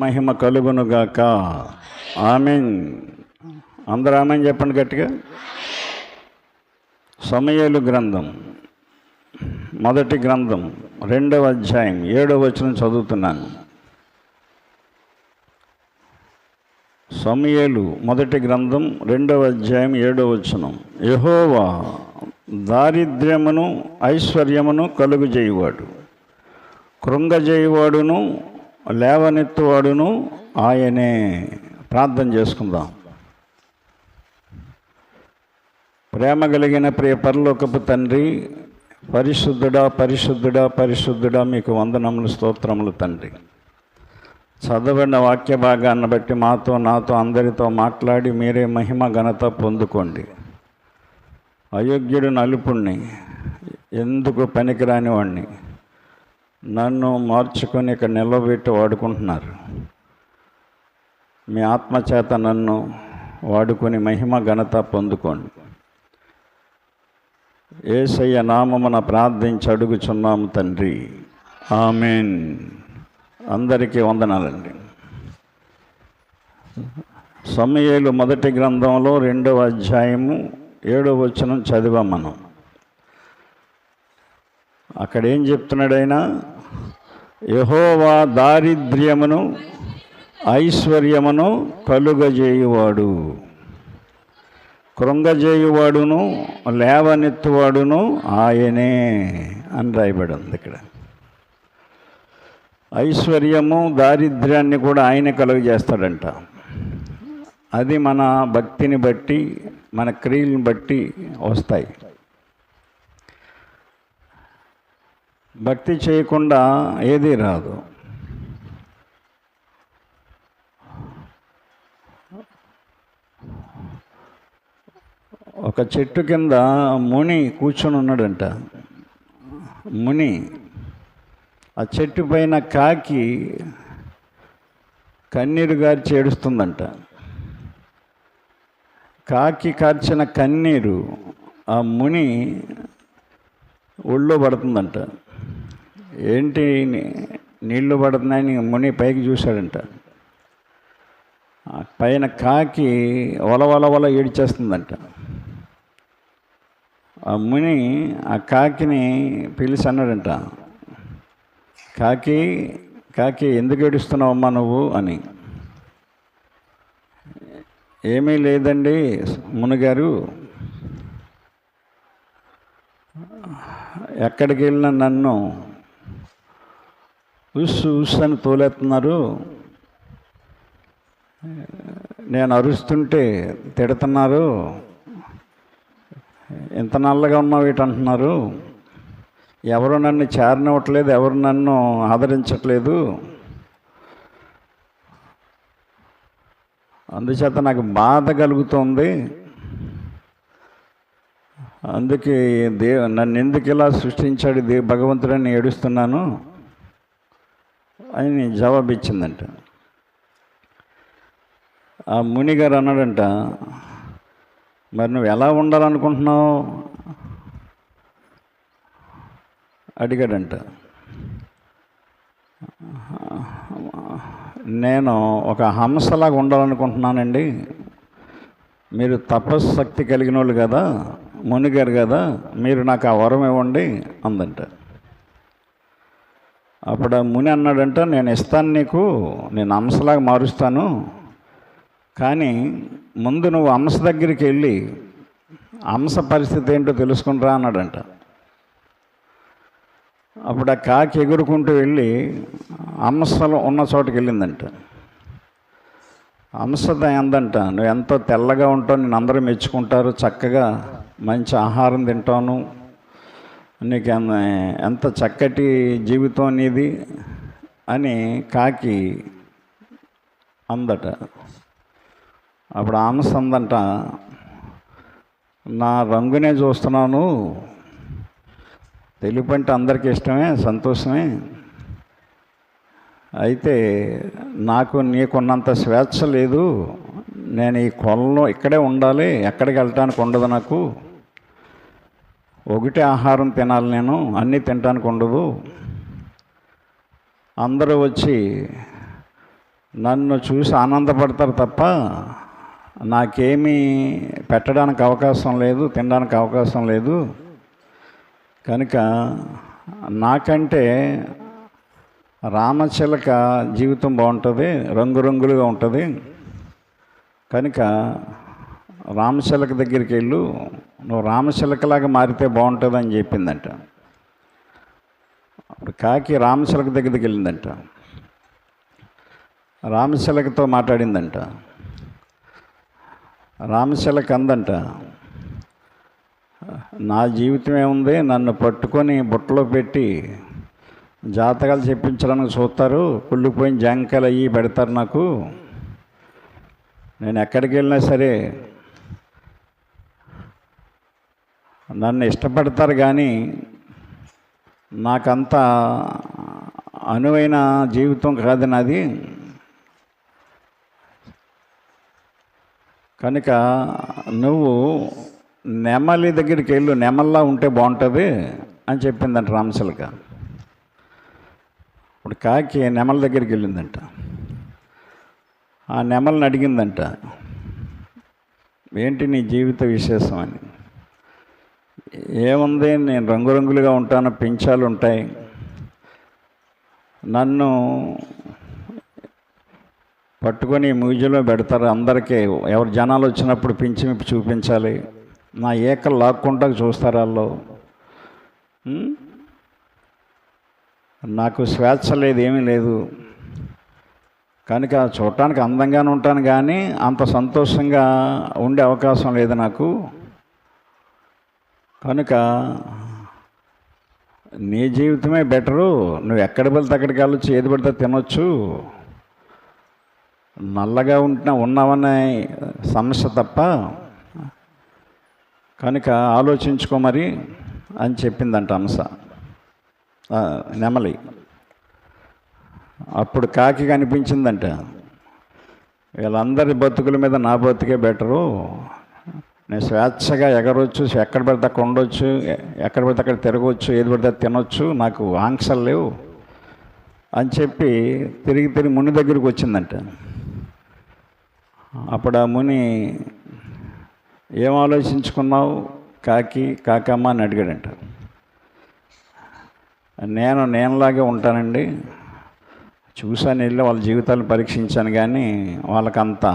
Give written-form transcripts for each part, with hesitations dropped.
మహిమ కలుగునుగాక. ఆమేన్. అందరూ ఆమేన్ చెప్పండి గట్టిగా. సమూయేలు గ్రంథం మొదటి గ్రంథం 2వ అధ్యాయం 7వ వచనం చదువుతున్నాను. సమూయేలు మొదటి గ్రంథం 2వ అధ్యాయం 7వ వచనం. యెహోవా దారిద్ర్యమును ఐశ్వర్యమును కలుగుజేయువాడు, కృంగజేయువాడును లేవనెత్తువాడును ఆయనే. ప్రార్థన చేసుకుందాం. ప్రేమ కలిగిన ప్రియ పరలోకపు తండ్రి, పరిశుద్ధుడా పరిశుద్ధుడా పరిశుద్ధుడా మీకు వందనములు స్తోత్రములు తండ్రి. చదవబడిన వాక్య భాగాన్ని బట్టి మాతో నాతో అందరితో మాట్లాడి మీరే మహిమ ఘనత పొందుకోండి. అయోగ్యుడు నలుపుణ్ణి, ఎందుకు పనికిరాని వాడిని నన్ను మార్చుకొని ఇక్కడ నిలబెట్టి వాడుకుంటున్నారు. మీ ఆత్మచేత నన్ను వాడుకొని మహిమ ఘనత పొందుకోండి. యేసయ్య నామమున ప్రార్థించి అడుగుచున్నాము తండ్రి. ఆమేన్. అందరికీ వందనాలండి. సమూయేలు మొదటి గ్రంథంలో 2వ అధ్యాయము 7వ వచనం చదివాం మనం. అక్కడ ఏం చెప్తున్నాడు ఆయన? యెహోవా దారిద్ర్యమును ఐశ్వర్యమును కలుగజేయువాడు, కృంగజేయువాడును లేవనెత్తువాడును ఆయనే అని రాయబడి ఉంది ఇక్కడ. ఐశ్వర్యము దారిద్ర్యాన్ని కూడా ఆయన కలుగజేస్తాడంట. అది మన భక్తిని బట్టి మన క్రియలను బట్టి వస్తాయి. భక్తి చేయకుండా ఏదీ రాదు. ఒక చెట్టు కింద ముని కూర్చొని ఉన్నాడంట. ముని ఆ చెట్టు పైన కాకి కన్నీరు గార్చి ఏడుస్తుందంట. కాకి కార్చిన కన్నీరు ఆ ముని ఒళ్ళో పడుతుందంట. ఏంటి నీళ్లు పడుతున్నాయని ముని పైకి చూశాడంట. పైన కాకి వల ఏడ్చేస్తుందంట. ఆ ముని ఆ కాకిని పిలిచి అన్నాడంట, కాకి ఎందుకు ఏడుస్తున్నావమ్మా నువ్వు అని. ఏమీ లేదండి మునిగారు, ఎక్కడికి వెళ్ళినా నన్ను ఉస్సు అని తోలేస్తున్నారు, నేను అరుస్తుంటే తిడుతున్నారు, ఇంత నల్లగా ఉన్నావు ఏంటి అంటున్నారు, ఎవరు నన్ను చేరనివ్వట్లేదు, ఎవరు నన్ను ఆదరించట్లేదు, అందుచేత నాకు బాధ కలుగుతుంది, అందుకే నన్ను ఎందుకు ఇలా సృష్టించాడు భగవంతుడని ఏడుస్తున్నాను అని జవాబు ఇచ్చిందంట. ఆ మునిగారు అన్నాడంట, మరి నువ్వు ఎలా ఉండాలనుకుంటున్నావు అడిగాడంట. నేను ఒక హంసలాగా ఉండాలనుకుంటున్నానండి, మీరు తపస్శక్తి కలిగిన వాళ్ళు కదా, మునిగారు కదా, మీరు నాకు ఆ వరం ఇవ్వండి అందంట. అప్పుడు ఆ ముని అన్నాడంట, నేను ఇస్తాను నీకు, నేను హంసలాగా మారుస్తాను, కానీ ముందు నువ్వు హంస దగ్గరికి వెళ్ళి హంస పరిస్థితి ఏంటో తెలుసుకునిరా అన్నాడంట. అప్పుడు ఆ కాకి ఎగురుకుంటూ వెళ్ళి హంసలు ఉన్న చోటుకి వెళ్ళిందంట. హంసత ఎందంట, నువ్వు ఎంతో తెల్లగా ఉంటావు, నేను అందరూ మెచ్చుకుంటారు, చక్కగా మంచి ఆహారం తింటాను, నీకు ఎంత చక్కటి జీవితం నీది అని కాకి అందట. అప్పుడు హంస అందంట, నా రంగునే చూస్తున్నాను, తెలుపు అంటే అందరికీ ఇష్టమే, సంతోషమే, అయితే నాకు నీకున్నంత స్వేచ్ఛ లేదు, నేను ఈ కొలలో ఇక్కడే ఉండాలి, ఎక్కడికి వెళ్ళటానికి ఉండదు, నాకు ఒకటే ఆహారం తినాలి, నేను అన్నీ తినటానికి ఉండదు, అందరూ వచ్చి నన్ను చూసి ఆనందపడతారు తప్ప నాకేమీ పెట్టడానికి అవకాశం లేదు, తినడానికి అవకాశం లేదు. కనుక నాకంటే రామచిలక జీవితం బాగుంటుంది, రంగురంగులుగా ఉంటుంది. కనుక రామచిలక దగ్గరికి వెళ్ళు, నువ్వు రామచిలకలాగా మారితే బాగుంటుందని చెప్పిందంట. అప్పుడు కాకి రామచిలక దగ్గరికి వెళ్ళిందంట. రామచిలకతో మాట్లాడిందంట. రామచిలక అందంట, నా జీవితం ఏముంది, నన్ను పట్టుకొని బుట్టలో పెట్టి జాతకాలు చెప్పించడానికి చూస్తారు, కుళ్ళిపోయిన జాంకాయలు అయ్యి పెడతారు నాకు. నేను ఎక్కడికి వెళ్ళినా సరే నన్ను ఇష్టపడతారు, కానీ నాకంత అనువైన జీవితం కాదు నాది. కనుక నువ్వు నెమలి దగ్గరికి వెళ్ళు, నెమల్లా ఉంటే బాగుంటుంది అని చెప్పిందంట రామచిలక. ఇప్పుడు కాకి నెమల దగ్గరికి వెళ్ళిందంట. ఆ నెమలిని అడిగిందంట, ఏంటి నీ జీవిత విశేషం అని. ఏముంది, నేను రంగురంగులుగా ఉంటాను, పింఛాలు ఉంటాయి, నన్ను పట్టుకొని మ్యూజియంలో పెడతారు, అందరికీ ఎవరు జనాలు వచ్చినప్పుడు పింఛి చూపించాలి, నా ఏకలు లాక్కుంటా చూస్తారు వాళ్ళు. నాకు స్వేచ్ఛ లేదు, ఏమీ లేదు. కనుక చూడటానికి అందంగానే ఉంటాను, కానీ అంత సంతోషంగా ఉండే అవకాశం లేదు నాకు. కనుక నీ జీవితమే బెటరు, నువ్వు ఎక్కడ వెళ్తే అక్కడికి వెళ్ళొచ్చు, ఏది పడితే తినొచ్చు, నల్లగా ఉన్నావనే సమస్య తప్ప. కనుక ఆలోచించుకో మరి అని చెప్పిందంట నెమలి. అప్పుడు కాకి కనిపించిందంట, వీళ్ళందరి బతుకుల మీద నా బతుకే బెటరు, నేను స్వేచ్ఛగా ఎగరవచ్చు, ఎక్కడ పడితే అక్కడ ఉండొచ్చు, ఎక్కడ పడితే అక్కడ తిరగవచ్చు, ఏది పడితే తినొచ్చు, నాకు ఆంక్షలు లేవు అని చెప్పి తిరిగి ముని దగ్గరికి వచ్చిందంట. అప్పుడు ఆ ముని, ఏం ఆలోచించుకున్నావు కాకమ్మ అని అడిగాడంట. నేనులాగే ఉంటానండి, చూశాను, వెళ్ళి వాళ్ళ జీవితాలను పరీక్షించాను, కానీ వాళ్ళకంత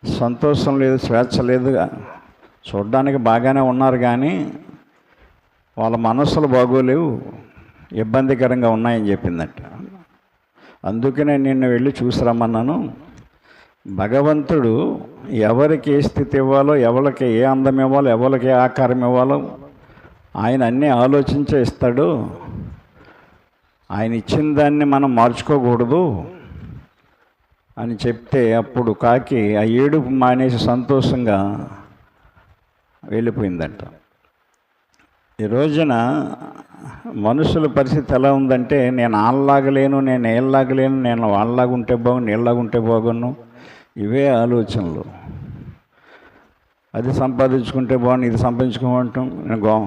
సంతోషం లేదు, స్వేచ్ఛ లేదు. చూడడానికి బాగానే ఉన్నారు, కానీ వాళ్ళ మనస్సులు బాగోలేవు, ఇబ్బందికరంగా ఉన్నాయని చెప్పిందట. అందుకనే నిన్ను వెళ్ళి చూసిరమ్మన్నాను. భగవంతుడు ఎవరికి ఏ స్థితి ఇవ్వాలో, ఎవరికి ఏ అందం ఇవ్వాలో, ఎవరికి ఏ ఆకారం ఇవ్వాలో ఆయన అన్నీ ఆలోచించే ఇస్తాడు. ఆయన ఇచ్చిన దాన్ని మనం మార్చుకోకూడదు అని చెప్తే అప్పుడు కాకి ఆ ఏడుపు మానేసి సంతోషంగా వెళ్ళిపోయిందంట. ఈ రోజున మనుషుల పరిస్థితి ఎలా ఉందంటే, నేను వాళ్ళలాగలేను, నేను ఏళ్ళలాగలేను, నేను వాళ్ళలాగుంటే బాగుండు, నీళ్ళలాగుంటే బాగున్ను, ఇవే ఆలోచనలు. అది సంపాదించుకుంటే బాగుండు, ఇది సంపాదించుకోమంటాం, నేను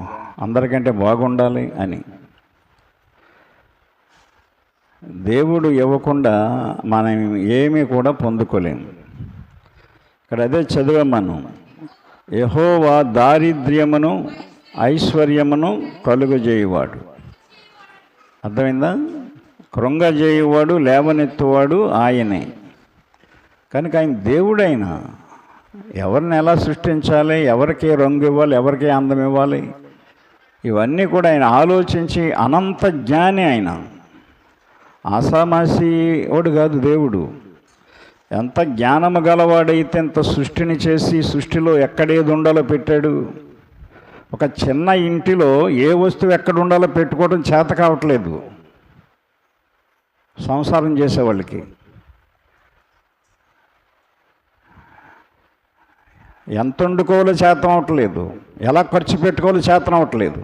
అందరికంటే బాగుండాలి అని. దేవుడు ఇవ్వకుండా మనం ఏమీ కూడా పొందుకోలేము. ఇక్కడ అదే చదివాం మనం, యెహోవా దారిద్ర్యమును ఐశ్వర్యమును కలుగజేయువాడు. అర్థమైందా? కృంగజేయువాడు, లేవనెత్తువాడు ఆయనే. కనుక ఆయన దేవుడైన ఎవరిని ఎలా సృష్టించాలి, ఎవరికి రంగు ఇవ్వాలి, ఎవరికి అందం ఇవ్వాలి, ఇవన్నీ కూడా ఆయన ఆలోచించి అనంత జ్ఞాని. ఆయన ఆసామాసి వాడు కాదు దేవుడు. ఎంత జ్ఞానము గలవాడైతే ఎంత సృష్టిని చేసి సృష్టిలో ఎక్కడేది ఉండాలో పెట్టాడు. ఒక చిన్న ఇంటిలో ఏ వస్తువు ఎక్కడ ఉండాలో పెట్టుకోవడం చేత కావట్లేదు సంసారం చేసేవాళ్ళకి. ఎంత వండుకోవాలో చేతం అవ్వట్లేదు, ఎలా ఖర్చు పెట్టుకోవాలో చేతం అవ్వట్లేదు.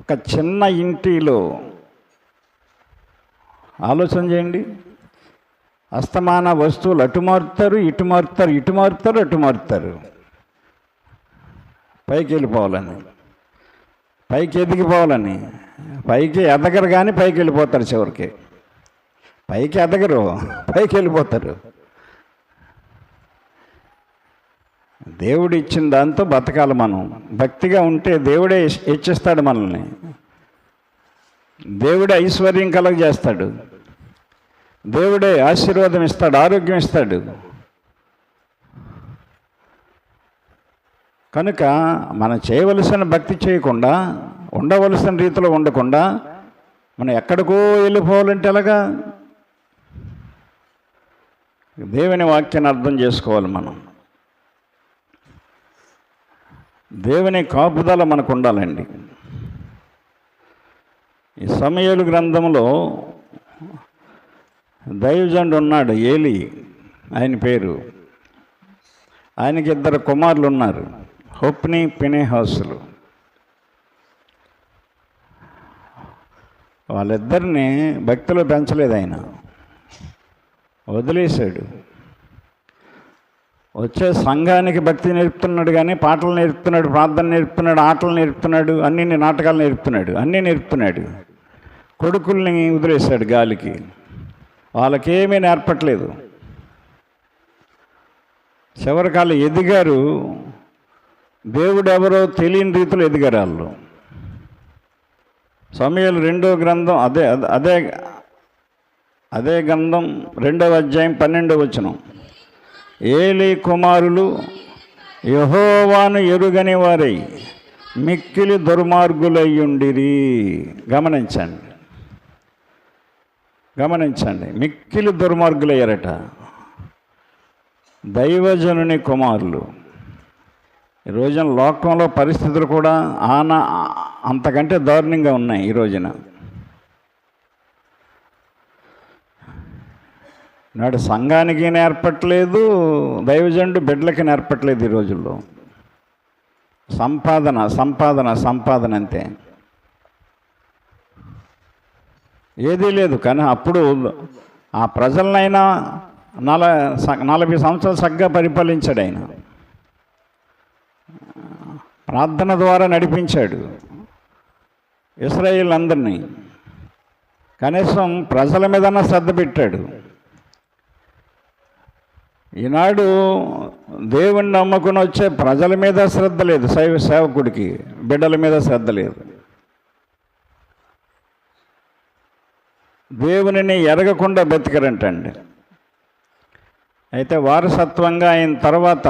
ఒక చిన్న ఇంటిలో ఆలోచన చేయండి. అస్తమాన వస్తువులు అటు మారుతారు, ఇటు మారుతారు, ఇటు మారుతారు, అటు మారుతారు. పైకి వెళ్ళిపోవాలని, పైకి ఎదిగిపోవాలని, పైకి ఎదగరు కానీ పైకి వెళ్ళిపోతారు చివరికి. పైకి ఎదగరు, పైకి వెళ్ళిపోతారు. దేవుడు ఇచ్చిన దాంతో బతకాలి. మనం భక్తిగా ఉంటే దేవుడే హెచ్చిస్తాడు మనల్ని. దేవుడే ఐశ్వర్యం కలగజేస్తాడు, దేవుడే ఆశీర్వాదం ఇస్తాడు, ఆరోగ్యం ఇస్తాడు. కనుక మనం చేయవలసిన భక్తి చేయకుండా, ఉండవలసిన రీతిలో ఉండకుండా మనం ఎక్కడికో వెళ్ళిపోవాలంటే ఎలాగా? దేవుని వాక్యాన్ని అర్థం చేసుకోవాలి. మనం దేవుని కాపుదల మనకు ఉండాలండి. ఈ సమూయేలు గ్రంథంలో దైవజనుడు ఉన్నాడు, ఏలి ఆయన పేరు. ఆయనకి 2 కుమారులు ఉన్నారు, హొప్ని, ఫినెహాసులు. వాళ్ళిద్దరిని భక్తిలో పెంచలేదు ఆయన, వదిలేశాడు. వచ్చే సంఘానికి భక్తి నేర్పుతున్నాడు, కానీ పాటలు నేర్పుతున్నాడు, ప్రార్థన నేర్పుతున్నాడు, ఆటలు నేర్పుతున్నాడు, అన్ని నాటకాలు నేర్పుతున్నాడు, అన్నీ నేర్పుతున్నాడు. కొడుకుల్ని వదిలేశాడు గాలికి, వాళ్ళకేమీ నేర్పట్లేదు. చివరికాళ్ళు ఎదిగారు, దేవుడు ఎవరో తెలియని రీతిలో ఎదిగారు వాళ్ళు. సమూయేలు 2వ గ్రంథం అదే గ్రంథం 2వ అధ్యాయం 12వ వచనం. ఏలీ కుమారులు యెహోవాను ఎరుగని వారై మిక్కిలి దుర్మార్గులయ్యుండిరి. గమనించండి, మిక్కిలి దుర్మార్గులయ్యారట దైవజనుని కుమారులు. ఈ రోజున లోకంలో పరిస్థితులు కూడా అంతకంటే దారుణంగా ఉన్నాయి. ఈ రోజున నాడు సంఘానికి నేర్పట్లేదు, దైవజనుడు బిడ్డలకి నేర్పట్లేదు. ఈ రోజుల్లో సంపాదన సంపాదన సంపాదన అంతే, ఏదీ లేదు. కానీ అప్పుడు ఆ ప్రజలనైనా 40 సంవత్సరాలు చక్కగా పరిపాలించాడు ఆయన. ప్రార్థన ద్వారా నడిపించాడు ఇశ్రాయేలు అందరినీ. కనీసం ప్రజల మీదన్నా శ్రద్ధ పెట్టాడు. ఈనాడు దేవుణ్ణి నమ్ముకుని వచ్చే ప్రజల మీద శ్రద్ధ లేదు, సేవకుడికి బిడ్డల మీద శ్రద్ధ లేదు. దేవునిని ఎరగకుండా బతికరంటండి. అయితే వారసత్వంగా అయిన తర్వాత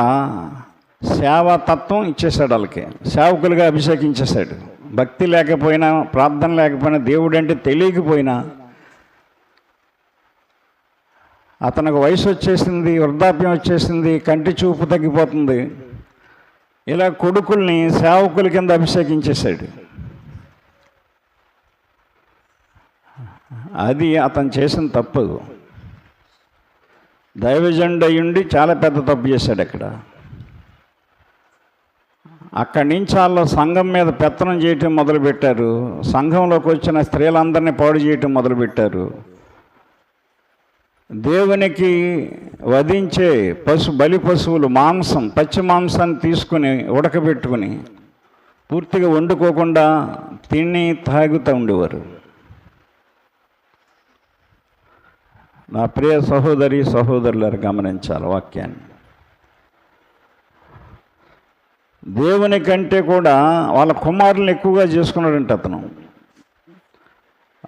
సేవాతత్వం ఇచ్చేశాడు వాళ్ళకి, సేవకులుగా అభిషేకించేశాడు. భక్తి లేకపోయినా, ప్రార్థన లేకపోయినా, దేవుడు అంటే తెలియకపోయినా, అతనికి వయసు వచ్చేసింది, వృద్ధాప్యం వచ్చేసింది, కంటి చూపు తగ్గిపోతుంది, ఇలా కొడుకుల్ని సేవకుల కింద అభిషేకించేశాడు. అది అతను చేసిన తప్పు. దైవజనుడు అయ్యుండి చాలా పెద్ద తప్పు చేశాడు అక్కడి నుంచి వాళ్ళు సంఘం మీద పెత్తనం చేయటం మొదలుపెట్టారు. సంఘంలోకి వచ్చిన స్త్రీలందరినీ పాడు చేయటం మొదలుపెట్టారు. దేవునికి వధించే బలి పశువులు పచ్చి మాంసాన్ని తీసుకుని ఉడకబెట్టుకుని పూర్తిగా వండుకోకుండా తిని తాగుతూ ఉండేవారు. నా ప్రియ సహోదరులారు గమనించాలి వాక్యాన్ని. దేవుని కంటే కూడా వాళ్ళ కుమారులను ఎక్కువగా చేసుకున్నాడంట అతను.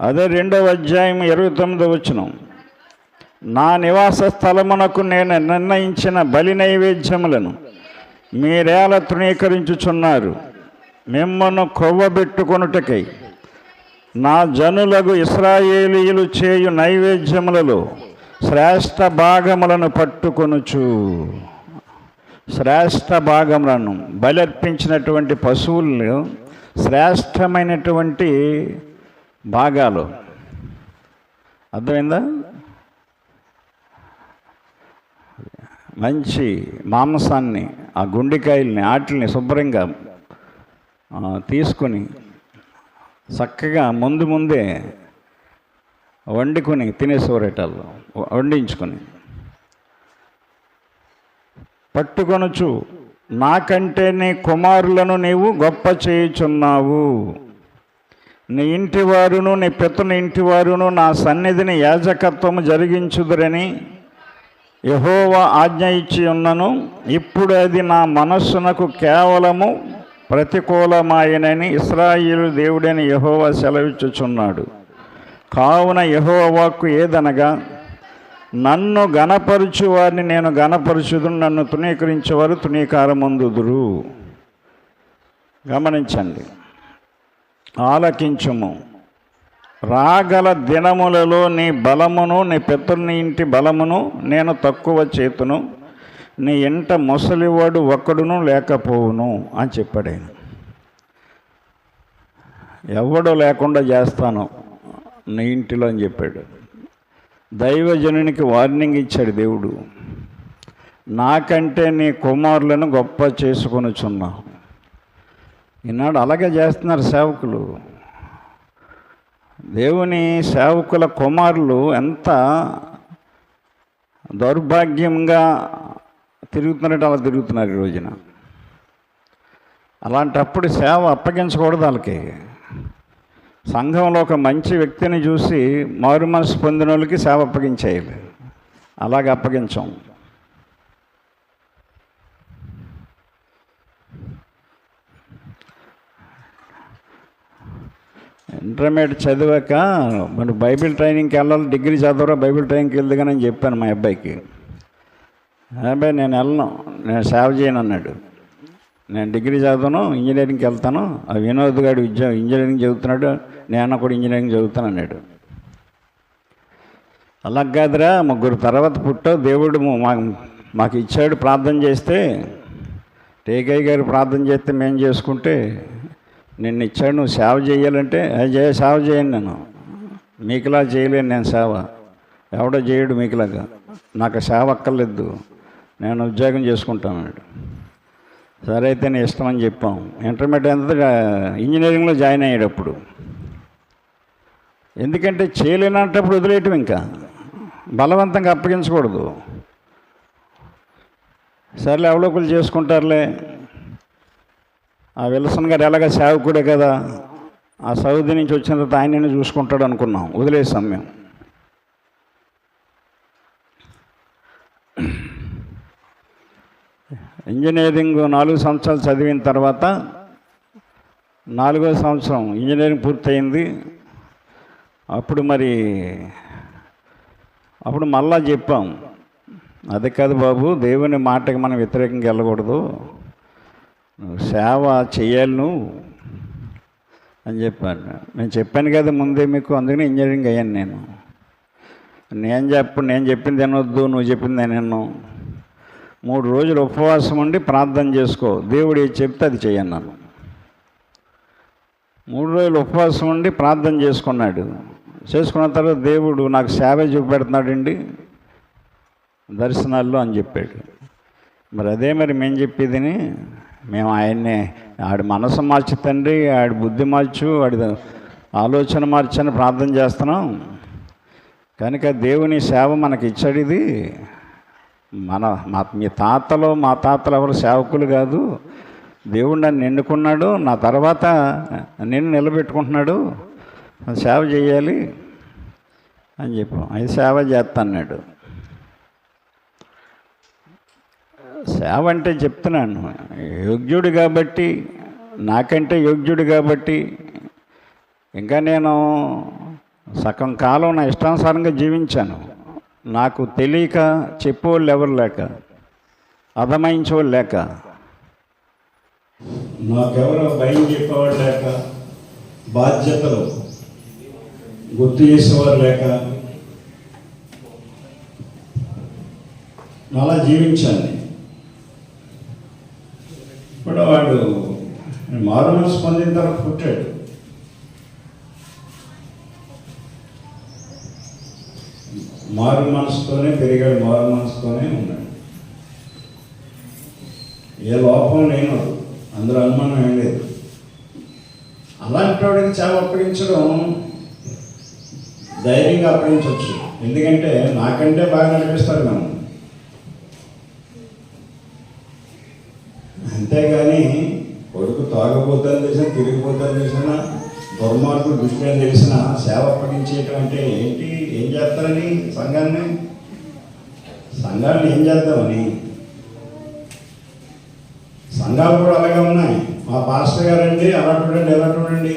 అదే 2వ అధ్యాయం 29వ వచనం. నా నివాస స్థలమునకు నేను నిర్ణయించిన బలి నైవేద్యములను మీరేల తృణీకరించుచున్నారు. మిమ్మల్ని కొవ్వబెట్టుకొనుటకై నా జనులకు ఇశ్రాయేలీయులు చేయు నైవేద్యములలో శ్రేష్ఠ భాగములను పట్టుకొనుచు. శ్రేష్ఠ భాగములను బలర్పించినటువంటి పశువులు శ్రేష్టమైనటువంటి భాగాలు. అర్థమైందా? మంచి మాంసాన్ని, ఆ గుండెకాయల్ని, వాటిని శుభ్రంగా తీసుకొని చక్కగా ముందే వండుకొని తినేసేవారేటాళ్ళు, వండించుకొని నీ ఇంటి వారును నీ పితరుని ఇంటి వారును నా సన్నిధిని యాజకత్వము జరిగించుదురని యెహోవా ఆజ్ఞ ఇచ్చి ఉన్నను. ఇప్పుడు అది నా మనస్సునకు కేవలము ప్రతికూలమాయనని ఇశ్రాయేలు దేవుడైన యెహోవా సెలవిచ్చుచున్నాడు. కావున యెహోవా వాక్కు ఏదనగా, నన్ను గణపరచు వారిని నేను గణపరచుదును, నన్ను తృణీకరించేవారు తృణీకారమొందుదురు. గమనించండి, ఆలకించుము. రాగల దినములలో నీ బలమును నీ పితరుని ఇంటి బలమును నేను తక్కువ చేతును, నీ ఇంట ముసలివాడు ఒక్కడును లేకపోవును అని చెప్పాడు ఆయన. ఎవడు లేకుండా చేస్తాను నీ ఇంటిలో అని చెప్పాడు. దైవజనునికి వార్నింగ్ ఇచ్చాడు దేవుడు. నాకంటే నీ కుమారులను గొప్ప చేసుకొనుచున్నావు. ఈనాడు అలాగే చేస్తున్నారు సేవకులు. దేవుని సేవకుల కుమారులు ఎంత దౌర్భాగ్యంగా తిరుగుతున్నట్టు అలా తిరుగుతున్నారు ఈ రోజున. అలాంటప్పుడు సేవ అప్పగించకూడదు వాళ్ళకి. సంఘంలో ఒక మంచి వ్యక్తిని చూసి మారు మనసు పొందిన వాళ్ళకి సేవ అప్పగించేయాలి. అలాగే అప్పగించాం. ఇంటర్మీడియట్ చదివాక మరి బైబిల్ ట్రైనింగ్కి వెళ్ళాలి, డిగ్రీ చదవరా బైబిల్ ట్రైనింగ్కి వెళ్దు కానీ అని చెప్పాను మా అబ్బాయికి. అబ్బాయి నేను వెళ్ళను, నేను సేవ చేయను అన్నాడు. నేను డిగ్రీ చదవను, ఇంజనీరింగ్కి వెళ్తాను. ఆ వినోద్ గారు ఇంజనీరింగ్ చదువుతున్నాడు, నేను కూడా ఇంజనీరింగ్ చదువుతాను అన్నాడు. అలా కాదురా, ముగ్గురు తర్వాత పుట్టావు, దేవుడు మాకు ఇచ్చాడు. ప్రార్థన చేస్తే రేగయ్య గారు ప్రార్థన చేస్తే మేము చేసుకుంటే నిన్ను ఇచ్చాడు, నువ్వు సేవ చేయాలంటే సేవ చేయను. నేను మీకులా చేయలేను, నేను సేవ ఎవడో చేయడు మీకులాగా. నాకు సేవ అక్కర్లేదు, నేను ఉద్యోగం చేసుకుంటాను అన్నాడు. సరే అయితే నీ ఇష్టం అని చెప్పాం. ఇంటర్మీడియట్ అంతా ఇంజనీరింగ్లో జాయిన్ అయ్యేటప్పుడు, ఎందుకంటే చేయలేనప్పుడు వదిలేయటం, ఇంకా బలవంతంగా అప్పగించకూడదు. సర్లే ఎవరో ఒకరు చేసుకుంటారులే. ఆ విల్సన్ గారు ఎలాగ సేవకుడే కదా, ఆ సౌదీ నుంచి వచ్చిన తర్వాత ఆయననే చూసుకుంటాడు అనుకున్నాం, వదిలేసాం మేము. ఇంజనీరింగ్ 4 సంవత్సరాలు చదివిన తర్వాత 4వ సంవత్సరం ఇంజనీరింగ్ పూర్తయింది. అప్పుడు మళ్ళా చెప్పాం, అది కాదు బాబు, దేవుని మాటకి మనం వ్యతిరేకంగా వెళ్ళకూడదు, సేవ చేయాలి నువ్వు అని చెప్పాను. నేను చెప్పాను కదా ముందే మీకు, అందుకని ఇంజనీరింగ్ అయ్యాను నేను. నేను చెప్పింది వినొద్దు, నువ్వు చెప్పింది నేను 3 రోజులు ఉపవాసం ఉండి ప్రార్థన చేసుకో, దేవుడు ఏది చెప్తే అది చేయన్నాను. 3 రోజులు ఉపవాసం ఉండి ప్రార్థన చేసుకున్న తర్వాత దేవుడు నాకు సేవ చూపెడుతున్నాడండి దర్శనాల్లో అని చెప్పాడు. మరి అదే మేము చెప్పేదిని మేము ఆయన్ని, ఆడి మనసు మార్చి తండ్రి, ఆడి బుద్ధి మార్చు, ఆడి ఆలోచన మార్చని ప్రార్థన చేస్తున్నాం. కనుక దేవుని సేవ మనకి ఇచ్చాడు. ఇది మీ తాతలు మా తాతలు ఎవరు సేవకులు కాదు, దేవుడు నన్ను ఎన్నుకున్నాడు, నా తర్వాత నిన్ను నిలబెట్టుకుంటున్నాడు, సేవ చేయాలి అని చెప్పాం. అది సేవ చేస్తాన్నాడు. సేవ అంటే చెప్తున్నాను, యోగ్యుడు కాబట్టి, నాకంటే యోగ్యుడు కాబట్టి, ఇంకా నేను సగం కాలం నా ఇష్టానుసారంగా జీవించాను. నాకు తెలియక చెప్పేవాళ్ళు ఎవరు లేక, అధమాయించేవాళ్ళు లేక, నాకెవరో భయం చెప్పేవాళ్ళు లేక, బాధ్యతలు గుర్తు చేసేవారు లేక అలా జీవించాను. ఇప్పుడు వాడు మారు మనసు పొందిన తర్వాత పుట్టాడు. మారు మనసుతోనే పెరిగాడు, మారు మనసుతోనే ఉన్నాడు. ఏ లోపం లేను, అందులో అనుమానం ఏం లేదు. అలాంటి వాడికి సేవ అప్పగించడం ధైర్యంగా అప్పగించవచ్చు. ఎందుకంటే నాకంటే బాగా నడిపిస్తాడు మనం. అంతేగాని కొడుకు తాగబోతాను చేసినా, తిరిగిపోతాను చేసినా, దుర్మార్గులు దృష్టిలో తెలిసిన సేవ అప్పగించేయటం అంటే ఏంటి? ఏం చేస్తారని సంఘాన్ని ఏం చేద్దామని? సంఘాలు కూడా అలాగే ఉన్నాయి. మా పాస్టర్ గారండి అలా చూడండి ఎలా చూడండి,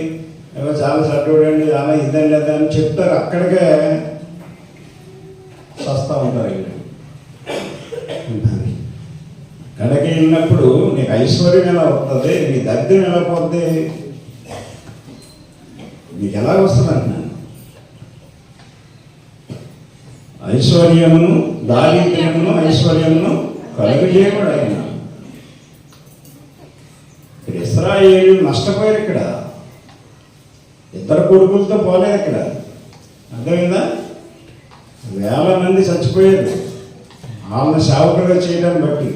ఏదో చాలా చూడండి అలా ఇద్దండి అదే అని చెప్తారు. అక్కడికే వస్తూ ఉంటారు. అక్కడికి వెళ్ళినప్పుడు నీకు ఐశ్వర్యం ఎలా వస్తుంది, నీ దరిద్రం ఎలా పోతుంది, నీకు ఎలా వస్తుంది అంటున్నాను. ఐశ్వర్యమును దారిద్ర్యమును ఐశ్వర్యమును కలుగజేయబడు ఆయన. ఇశ్రాయేలు నష్టపోయారు. ఇక్కడ ఇద్దరు కొడుకులతో పోలేదు. ఇక్కడ అర్థమైందా? వేల మంది చచ్చిపోయారు వాళ్ళని సేవకులుగా చేయడాన్ని బట్టి.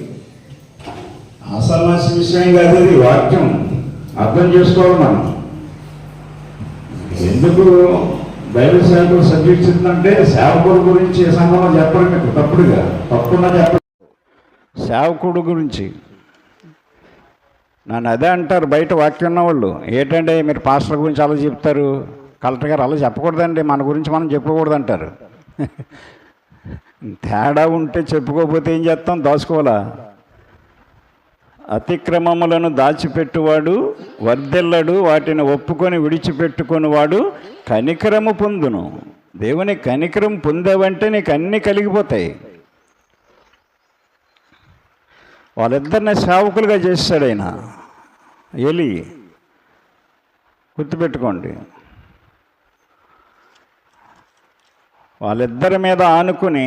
ఆసన్నాసి విషయం కాదు ఇది, వాక్యం అర్థం చేసుకోవాలి మనం. ఎందుకు బైబిల్ సేవకులు సబ్జెక్ట్స్ ఇస్తుందంటే సేవకుడు గురించి ఏ సంఘంలో చెప్పరు, మీకు తప్పున్నా చెప్పరు. సేవకుడు గురించి నన్ను అదే అంటారు బయట వాక్యం ఉన్నవాళ్ళు. ఏంటంటే మీరు పాస్టర్ గురించి అలా చెప్తారు, కలెక్టర్ గారు అలా చెప్పకూడదండి, మన గురించి మనం చెప్పకూడదు అంటారు. తేడా ఉంటే చెప్పుకోకపోతే ఏం చేస్తాం? దాచుకోవాలా? అతిక్రమములను దాచిపెట్టువాడు వర్ధిల్లడు, వాటిని ఒప్పుకొని విడిచిపెట్టుకొని వాడు కనికరము పొందును. దేవుని కనికరం పొందావంటే నీకు అన్నీ కలిగిపోతాయి. వాళ్ళిద్దరిని సేవకులుగా చేశాడు ఆయన. ఎలి గుర్తుపెట్టుకోండి. వాళ్ళిద్దరి మీద ఆనుకుని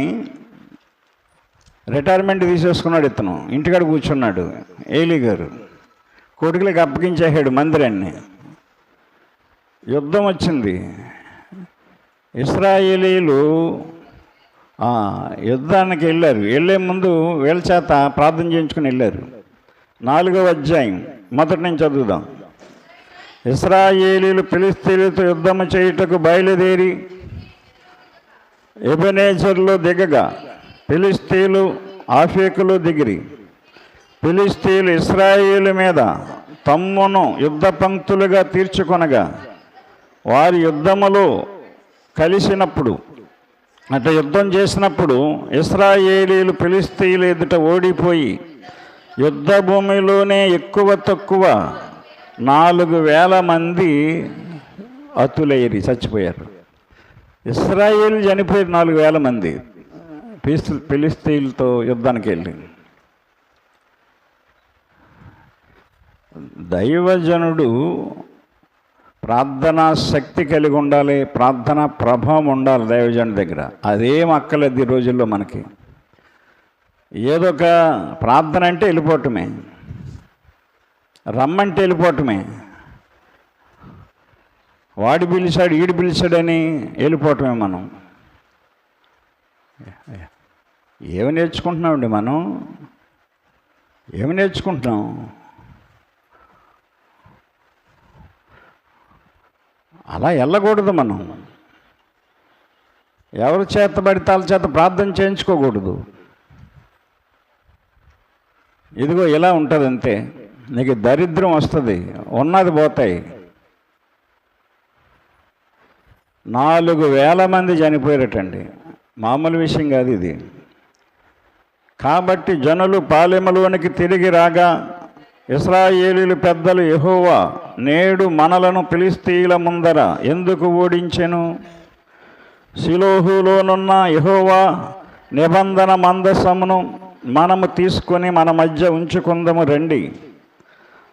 రిటైర్మెంట్ తీసేసుకున్నాడు. ఇతను ఇంటికాడ కూర్చున్నాడు. ఏలీ గారు కొడుకులకి అప్పగించేసాడు మందిరాన్ని. యుద్ధం వచ్చింది. ఇశ్రాయేలీలు యుద్ధానికి వెళ్ళారు. వెళ్ళే ముందు వీళ్ళ చేత ప్రార్థన చేయించుకుని వెళ్ళారు. 4వ అధ్యాయం మొదటి నుంచి చదువుదాం. ఇశ్రాయేలీలు ఫిలిష్తీయులతో యుద్ధము చేయుటకు బయలుదేరి ఎబెనేజర్లో దిగగా ఫిలిష్తీయులు ఆఫేకులో దిగిరి. ఫిలిష్తీయులు ఇశ్రాయేలు మీద తమ్మును యుద్ధ పంక్తులుగా తీర్చుకొనగా వారి యుద్ధములో కలిసినప్పుడు అంటే యుద్ధం చేసినప్పుడు ఇశ్రాయేలీలు ఫిలిష్తీయుల ఎదుట ఓడిపోయి యుద్ధ భూమిలోనే ఎక్కువ తక్కువ 4,000 మంది అతులయ్యి చచ్చిపోయారు. ఇశ్రాయేలు చనిపోయారు 4,000 మంది ఫిలిష్తీయులతో యుద్ధానికి వెళ్ళి. దైవజనుడు ప్రార్థనా శక్తి కలిగి ఉండాలి, ప్రార్థనా ప్రభావం ఉండాలి దైవజనుడి దగ్గర. అదేం అక్కర్లేదు ఈ రోజుల్లో మనకి. ఏదో ఒక ప్రార్థన అంటే వెళ్ళిపోవటమే, రమ్మంటే వెళ్ళిపోవటమే, వాడు పిలిచాడు ఈడు పిలిచాడని వెళ్ళిపోవటమే. మనం ఏమి నేర్చుకుంటున్నామండి? మనం ఏమి నేర్చుకుంటున్నాం? అలా వెళ్ళకూడదు. మనం ఎవరి చేత పడితే వాళ్ళ చేత ప్రార్థన చేయించుకోకూడదు. ఇదిగో ఇలా ఉంటుంది అంతే. నీకు దరిద్రం వస్తుంది, ఉన్నది పోతాయి. 4,000 మంది చనిపోయారటండి. మామూలు విషయం కాదు ఇది. కాబట్టి జనులు పాలెములోనికి తిరిగి రాగా ఇశ్రాయేలీలు పెద్దలు, యెహోవా నేడు మనలను ఫిలిష్తీయుల ముందర ఎందుకు ఓడించెను? షిలోహులోనున్న యెహోవా నిబంధన మందసమును మనము తీసుకొని మన మధ్య ఉంచుకుందాము రండి.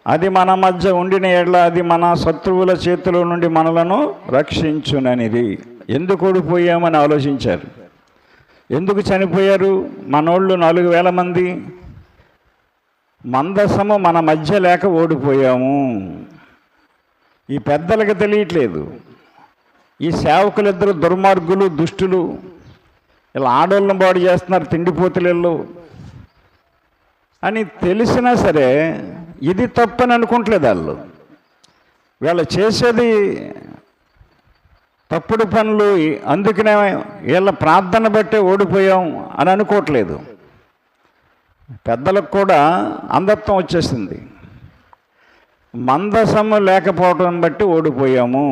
అది మన మధ్య ఉండిన ఎడల అది మన శత్రువుల చేతిలో నుండి మనలను రక్షించుననిది. ఎందుకు ఓడిపోయామని ఆలోచించారు. ఎందుకు చనిపోయారు మనోళ్ళు? 4,000 మంది. మందసము మన మధ్య లేక ఓడిపోయాము. ఈ పెద్దలకు తెలియట్లేదు. ఈ సేవకులిద్దరు దుర్మార్గులు, దుష్టులు. ఇలా ఆడోళ్ళని బాడు చేస్తున్నారు, తిండిపోతులు అని తెలిసినా సరే ఇది తప్పని అనుకుంటలేదు వాళ్ళు. వీళ్ళు చేసేది తప్పుడు పనులు, అందుకనే వీళ్ళ ప్రార్థన బట్టే ఓడిపోయాం అని అనుకోవట్లేదు. పెద్దలకు కూడా అంధత్వం వచ్చేసింది. మందసము లేకపోవటం బట్టి ఓడిపోయాము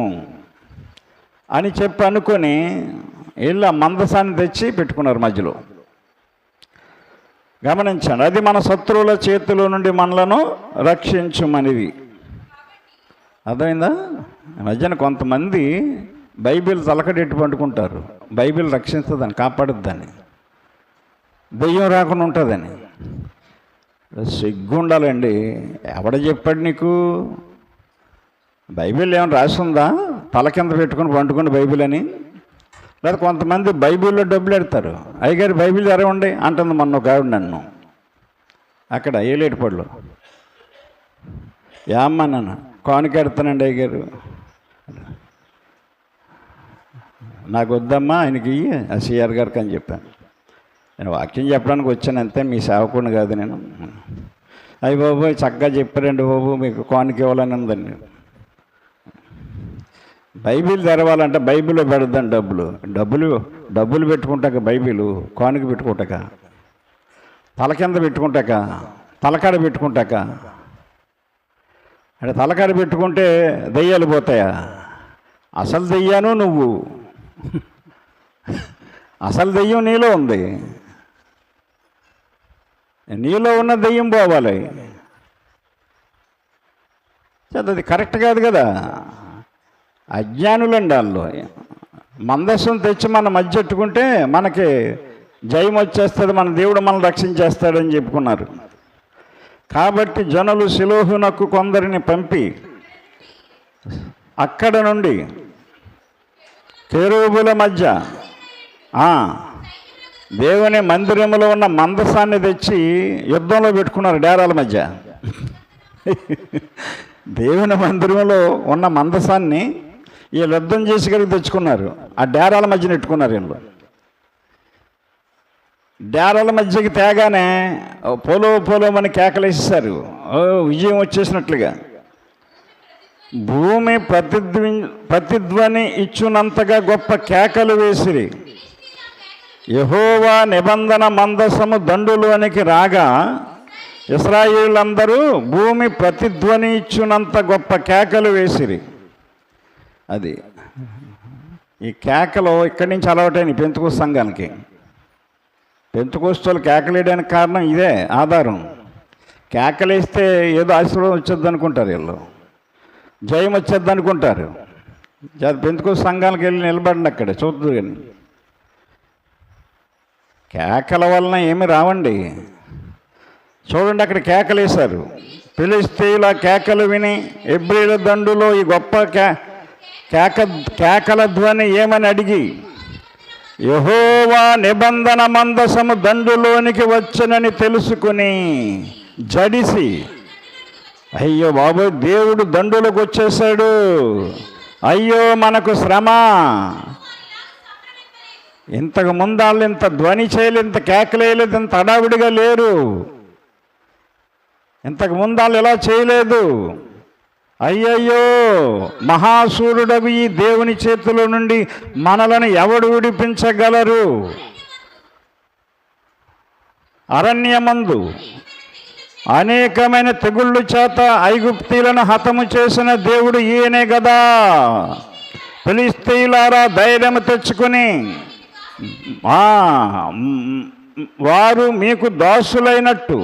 అని చెప్పి అనుకొని వీళ్ళు ఆ మందసాన్ని తెచ్చి పెట్టుకున్నారు మధ్యలో. గమనించండి, అది మన శత్రువుల చేతిలో నుండి మనలను రక్షించుమనిది. అర్థమైందా? మధ్యన కొంతమంది బైబిల్ తలకడెట్టు పండుకుంటారు, బైబిల్ రక్షిస్తుందని, కాపాడుద్దని, దెయ్యం రాకుండా ఉంటుందని. సిగ్గు ఉండాలండి. ఎవడ చెప్పాడు నీకు? బైబిల్ ఏమైనా రాసిందా తల కింద పెట్టుకుని పండుకుని బైబిల్ అని? లేదా కొంతమంది బైబిల్లో డబ్బులు ఎడతారు. అయ్యగారు బైబిల్ తెరవండి అంటుంది మొన్న ఒక ఆవిడ నన్ను అక్కడ ఏలేటిపడిలో. ఏమ్మా నన్ను కానుక ఎడతానండి అయ్యగారు. నాకు వద్దమ్మా, ఆయనకి ఆ సిఆర్ గారికి అని చెప్పాను. నేను వాక్యం చెప్పడానికి వచ్చాను అంతే, మీ సేవకుడిని కాదు నేను. అయ్యి బాబు చక్కగా చెప్పారండి బాబు, మీకు కానుక ఇవ్వాలని ఉందండి. బైబిల్ తెరవాలంటే బైబిల్లో పెడద్దాం డబ్బులు పెట్టుకుంటాక బైబిల్ కానుక పెట్టుకుంటాక, తల కింద పెట్టుకుంటాక, తలకాడ పెట్టుకుంటాక. అంటే తలకాడ పెట్టుకుంటే దెయ్యాలు పోతాయా? అసలు దెయ్యాను నువ్వు, అసలు దెయ్యం నీలో ఉంది. నీలో ఉన్న దెయ్యం పోవాలి. అది కరెక్ట్ కాదు కదా. అజ్ఞానులండి వాళ్ళు. మందస్సును తెచ్చి మన మధ్య పెట్టుకుంటే మనకి జయం వచ్చేస్తుంది, మన దేవుడు మనల్ని రక్షించేస్తాడని చెప్పుకున్నారు. కాబట్టి జనులు షిలోహునకు కొందరిని పంపి అక్కడ నుండి కెరూబుల మధ్య దేవుని మందిరంలో ఉన్న మందసాన్ని తెచ్చి యుద్ధంలో పెట్టుకున్నారు డేరాల మధ్య. దేవుని మందిరంలో ఉన్న మందసాన్ని వీళ్ళు యుద్ధం చేసి కలిగి తెచ్చుకున్నారు. ఆ డేరాల మధ్య నెట్టుకున్నారు. వీళ్ళు డేరాల మధ్యకి తేగానే పోలోమని కేకలేసేసారు. విజయం వచ్చేసినట్లుగా. భూమి ప్రతిధ్వని ఇచ్చునంతగా గొప్ప కేకలు వేసిరి. యెహోవా నిబంధన మందసము దండులోనికి రాగా ఇశ్రాయేలులందరూ భూమి ప్రతిధ్వని ఇచ్చునంత గొప్ప కేకలు వేసిరి. అది ఈ కేకలు ఇక్కడి నుంచి అలవాటైన పెంతుకోస్తు సంఘానికి. పెంతుకోస్తు కేకలేయడానికి కారణం ఇదే ఆధారం. కేకలేస్తే ఏదో ఆశీర్వాదం వచ్చేద్ది అనుకుంటారు, వీళ్ళు జయం వచ్చేద్ది అనుకుంటారు. పెంతుకోస్తు సంఘానికి వెళ్ళి నిలబడండి, అక్కడ చూద్దు. కానీ కేకల వలన ఏమి రావండి. చూడండి, అక్కడ కేకలేశారు. ఫిలిష్తీయుల కేకలు విని హెబ్రీల దండులో ఈ గొప్ప కేకల ధ్వని ఏమని అడిగి యెహోవా నిబంధన మందసము దండులోనికి వచ్చనని తెలుసుకుని జడిసి, అయ్యో బాబు దేవుడు దండులోకి వచ్చేసాడు, అయ్యో మనకు శ్రమ. ఇంతకు ముందు వాళ్ళు ఇంత ధ్వని చేయలేదు, ఇంత కేకలేయలేదు, ఇంత హడావిడిగా లేరు. ఇంతకు ముందు వాళ్ళు ఎలా చేయలేదు. అయ్యయ్యో మహాసూరుడవి ఈ దేవుని చేతిలో నుండి మనలను ఎవడు విడిపించగలరు? అరణ్యమందు అనేకమైన తెగుళ్ళు చేత ఐగుప్తీయులను హతము చేసిన దేవుడు ఈయనే కదా. ఫిలిష్తీయులారా ధైర్యం తెచ్చుకుని వారు మీకు దాసులైనట్టు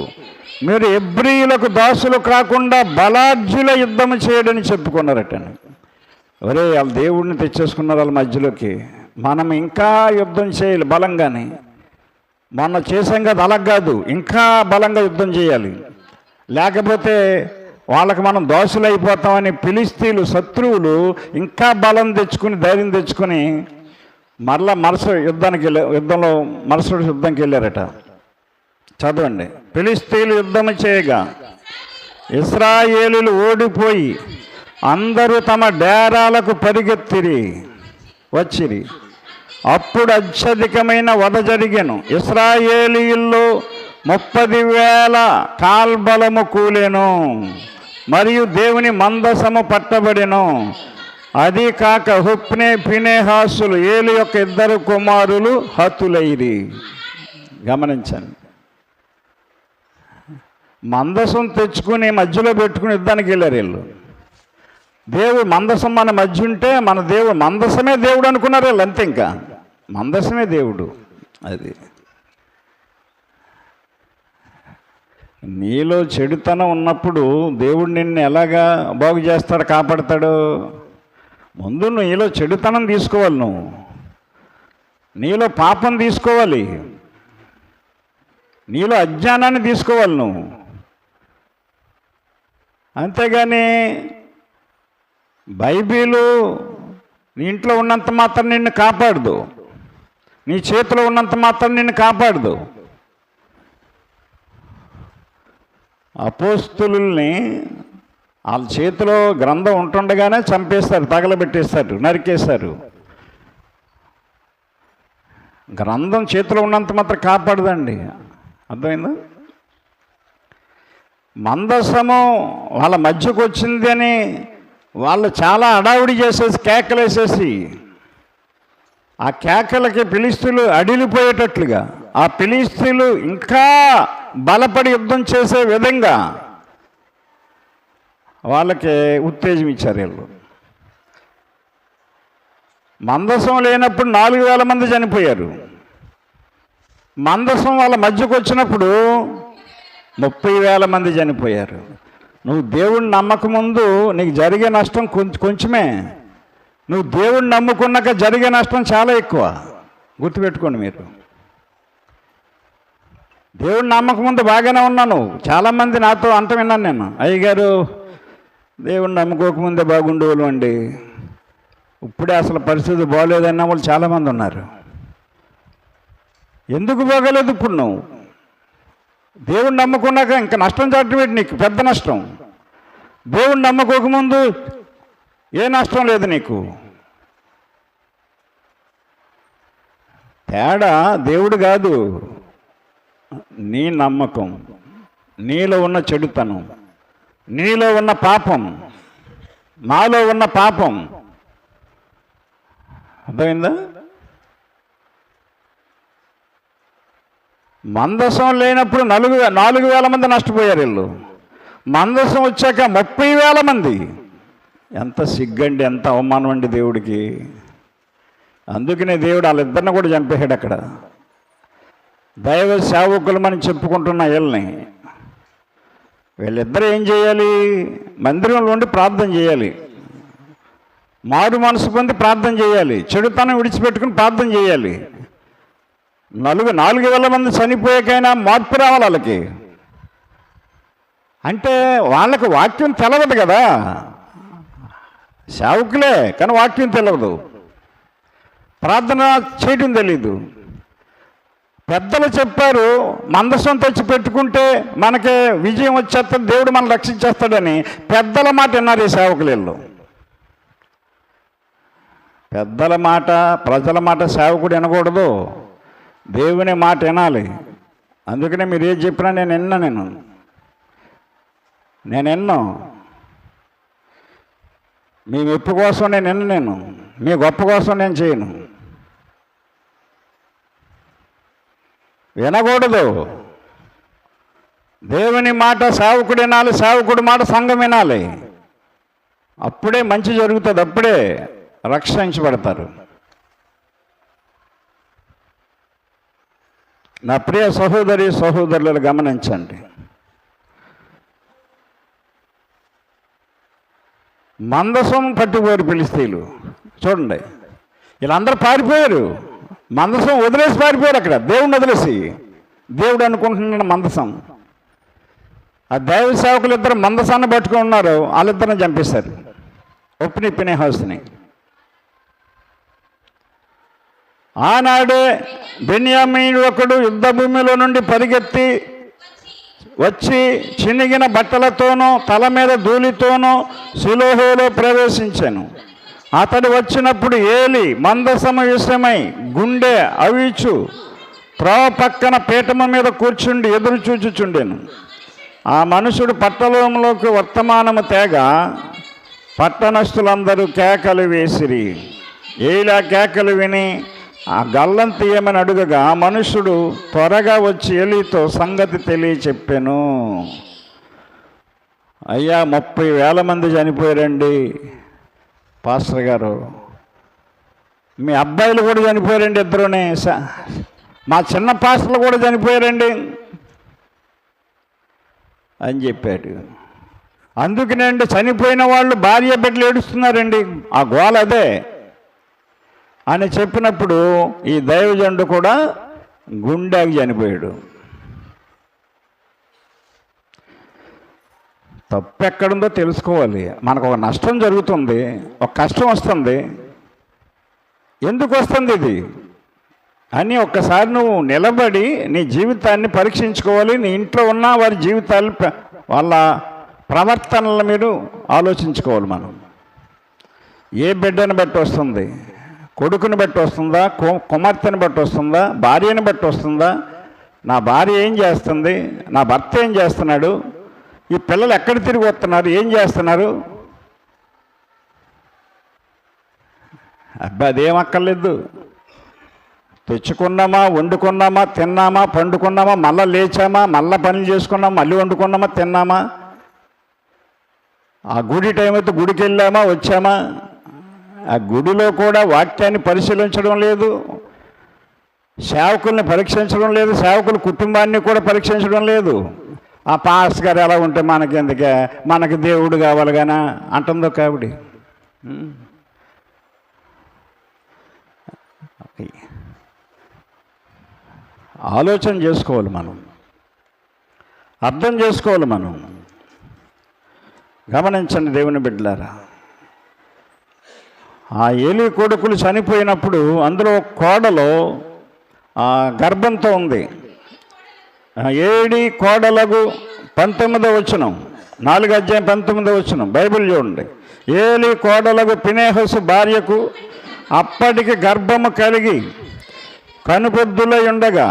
మీరు హెబ్రీయులకు దాసులు కాకుండా బలాఢ్యుల యుద్ధం చేయడని చెప్పుకున్నారట. ఒరే వాళ్ళ దేవుడిని తెచ్చేసుకున్నారు వాళ్ళ మధ్యలోకి. మనం ఇంకా యుద్ధం చేయాలి బలంగానే. మొన్న చేసాం కదా, అలా కాదు, ఇంకా బలంగా యుద్ధం చేయాలి. లేకపోతే వాళ్ళకి మనం దోషులు అయిపోతామని ఫిలిష్తీయులు శత్రువులు ఇంకా బలం తెచ్చుకుని ధైర్యం తెచ్చుకొని మరలా మరుసటి యుద్ధంకి వెళ్ళారట. చదవండి. ఫిలిష్తీయులు యుద్ధం చేయగా ఇశ్రాయేలీయులు ఓడిపోయి అందరూ తమ డేరాలకు పరిగెత్తిరి వచ్చిరి. అప్పుడు అత్యధికమైన వధ జరిగెను. ఇశ్రాయేలీయుల్లో 30,000 కాల్బలము కూలెను, మరియు దేవుని మందసము పట్టబడెను. అది కాక హొఫ్నే ఫీనెహాసులు ఏలి యొక్క 2 కుమారులు హతులైరి. గమనించండి, మందసం తెచ్చుకుని మధ్యలో పెట్టుకుని యుద్ధానికి వెళ్ళారు వీళ్ళు. దేవుడు మందసం మన మధ్య ఉంటే మన దేవుడు మందసమే దేవుడు అనుకున్నారు వీళ్ళు, అంతే. ఇంకా మందసమే దేవుడు. అది నీలో చెడుతనం ఉన్నప్పుడు దేవుడు నిన్ను ఎలాగా బాగు చేస్తాడు, కాపాడతాడు? ముందు నీలో చెడుతనం తీసుకోవాలి, నువ్వు నీలో పాపం తీసుకోవాలి, నీలో అజ్ఞానాన్ని తీసుకోవాలి నువ్వు. అంతేగాని బైబిలు నీ ఇంట్లో ఉన్నంత మాత్రం నిన్ను కాపాడదు, నీ చేతిలో ఉన్నంత మాత్రం నిన్ను కాపాడదు. అపోస్తులుల్ని వాళ్ళ చేతిలో గ్రంథం ఉంటుండగానే చంపేస్తారు, తగలబెట్టేస్తారు, నరికేస్తారు. గ్రంథం చేతిలో ఉన్నంత మాత్రం కాపాడదండి. అర్థమైందా? మందసము వాళ్ళ మధ్యకు వచ్చింది అని వాళ్ళు చాలా హడావుడి చేసేసి కేకలేసేసి, ఆ కేకలకి ఫిలిష్తీయులు అడిలిపోయేటట్లుగా, ఆ ఫిలిష్తీయులు ఇంకా బలపడి యుద్ధం చేసే విధంగా వాళ్ళకి ఉత్తేజం ఇచ్చారు వీళ్ళు. మందసం లేనప్పుడు 4,000 మంది చనిపోయారు. మందసం వాళ్ళ మధ్యకు వచ్చినప్పుడు 30,000 మంది చనిపోయారు. నువ్వు దేవుణ్ణి నమ్మకముందు నీకు జరిగే నష్టం కొంచెమే, నువ్వు దేవుణ్ణి నమ్ముకున్నాక జరిగే నష్టం చాలా ఎక్కువ. గుర్తుపెట్టుకోండి మీరు. దేవుణ్ణి నమ్మకముందు బాగానే ఉన్నాను. చాలామంది నాతో అంట విన్నాను నేను, అయ్యగారు దేవుణ్ణి నమ్ముకోకముందే బాగుండేవాళ్ళు అండి, ఇప్పుడే అసలు పరిస్థితి బాగోలేదన్న వాళ్ళు చాలామంది ఉన్నారు. ఎందుకు బాగోలేదు? ఇప్పుడు నువ్వు దేవుణ్ణి నమ్ముకున్నాక ఇంకా నష్టం జరగటం నీకు పెద్ద నష్టం. దేవుణ్ణి నమ్ముకోకముందు ఏ నష్టం లేదు నీకు. తేడా దేవుడు కాదు, నీ నమ్మకం, నీలో ఉన్న చెడుతనం, నీలో ఉన్న పాపం, నాలో ఉన్న పాపం. అర్థమైందా? మందసం లేనప్పుడు 4,000 మంది నష్టపోయారు వీళ్ళు. మందసం వచ్చాక 30,000 మంది. ఎంత సిగ్గండి, ఎంత అవమానం అండి దేవుడికి. అందుకనే దేవుడు వాళ్ళిద్దరిని కూడా చంపేశాడు అక్కడ. దైవ సేవకులమని చెప్పుకుంటున్న వీళ్ళిద్దరూ ఏం చేయాలి? మందిరంలో ఉండి ప్రార్థన చేయాలి, మారు మనసు పొంది ప్రార్థన చేయాలి, చెడుతనం విడిచిపెట్టుకుని ప్రార్థన చేయాలి. 4,000 మంది చనిపోయాకైనా మార్పు రావాలి వాళ్ళకి. అంటే వాళ్ళకి వాక్యం తెలవదు కదా, సేవకులే కానీ వాక్యం తెలవదు, ప్రార్థన చేయడం తెలీదు. పెద్దలు చెప్పారు మందసం తెచ్చి పెట్టుకుంటే మనకి విజయం వచ్చేస్తుంది, దేవుడు మనం రక్షించేస్తాడని. పెద్దల మాట విన్నారు ఈ సేవకులు వీళ్ళు. పెద్దల మాట, ప్రజల మాట సేవకుడు వినకూడదు, దేవుని మాట వినాలి. అందుకనే మీరు ఏది చెప్పినా నేను ఎన్నో మీ మెప్పు కోసం నేను మీ గొప్ప కోసం నేను చేయను. వినకూడదు. దేవుని మాట సేవకుడు వినాలి, సేవకుడి మాట సంఘం వినాలి. అప్పుడే మంచి జరుగుతుంది, అప్పుడే రక్షించబడతారు. నా ప్రియ సహోదరి సహోదరులు గమనించండి. మందసం పట్టుకోరు ఫిలిష్తీయులు. చూడండి, వీళ్ళందరూ పారిపోయారు. మందసం వదిలేసి పారిపోయారు. అక్కడ దేవుడిని వదిలేసి, దేవుడు అనుకుంటున్నాడు మందసం. ఆ దైవ సేవకులు ఇద్దరు మందసాన్ని పట్టుకుని ఉన్నారు, వాళ్ళిద్దరిని చంపేశారు, ఒప్పిని ఫినెహాసుని. ఆనాడే బెన్యామీను ఒకడు యుద్ధ భూమిలో నుండి పరిగెత్తి వచ్చి చినిగిన బట్టలతోనూ తల మీద ధూళితోనూ షిలోహులో ప్రవేశించాను. అతడు వచ్చినప్పుడు ఏలి మందసము విషయమై గుండె అవిచు త్రోవ పక్కన పీఠము మీద కూర్చుండి ఎదురు చూచుచుండెను. ఆ మనుషుడు పట్టణంలోకి వర్తమానము తేగ పట్టణస్థులందరూ కేకలు వేసిరి. ఏలా కేకలు విని ఆ గల్లం తీయమని అడుగగా మనుషుడు త్వరగా వచ్చి ఏలీతో సంగతి తెలియచెప్పెను. అయ్యా 30,000 మంది చనిపోయారండి పాస్టర్ గారు, మీ అబ్బాయిలు కూడా చనిపోయారండి, ఇద్దరునే, మా చిన్న పాస్టర్లు కూడా చనిపోయారండి అని చెప్పాడు. అందుకనండి చనిపోయిన వాళ్ళు భార్య బిడ్డలు ఏడుస్తున్నారండి, ఆ గోల అదే అని చెప్పినప్పుడు ఈ దైవజనుడు కూడా గుండెకి చనిపోయాడు. తప్పు ఎక్కడుందో తెలుసుకోవాలి. మనకు ఒక నష్టం జరుగుతుంది, ఒక కష్టం వస్తుంది, ఎందుకు వస్తుంది ఇది అని ఒక్కసారి నువ్వు నిలబడి నీ జీవితాన్ని పరీక్షించుకోవాలి. నీ ఇంట్లో ఉన్న వారి జీవితాలు, వాళ్ళ ప్రవర్తనలు మీరు ఆలోచించుకోవాలి. మనం ఏ బిడ్డను బట్టి వస్తుంది? కొడుకుని బట్టి వస్తుందా? కుమార్తెని బట్టి వస్తుందా? భార్యని బట్టి వస్తుందా? నా భార్య ఏం చేస్తుంది? నా భర్త ఏం చేస్తున్నాడు? ఈ పిల్లలు ఎక్కడ తిరిగి వస్తున్నారు? ఏం చేస్తున్నారు? అబ్బాయి అదేం అక్కర్లేదు. తెచ్చుకున్నామా, వండుకున్నామా, తిన్నామా, పండుకున్నామా, మళ్ళీ లేచామా, మళ్ళీ పనులు చేసుకున్నామా, మళ్ళీ వండుకున్నామా, తిన్నామా, ఆ గుడి టైం అయితే గుడికి వెళ్ళామా, వచ్చామా. ఆ గుడిలో కూడా వాక్యాన్ని పరిశీలించడం లేదు, సేవకుల్ని పరీక్షించడం లేదు, సేవకుల కుటుంబాన్ని కూడా పరీక్షించడం లేదు. ఆ పాస్ గారు ఎలా ఉంటే మనకి ఎందుకే, మనకి దేవుడు కావాలి కానీ అంటుందో కాబట్టి. ఆలోచన చేసుకోవాలి, మనం అర్థం చేసుకోవాలి. మనం గమనించండి దేవుని బిడ్డలారా, ఆ ఏలీ కొడుకులు చనిపోయినప్పుడు అందులో కోడలు గర్భంతో ఉంది. ఏడి కోడలకు 19వ వచనం, 4వ అధ్యాయం 19వ వచనం బైబిల్ చూడండి. ఏలీ కోడలకు ఫినెహసు భార్యకు అప్పటికి గర్భము కలిగి కనుపొద్దులై ఉండగా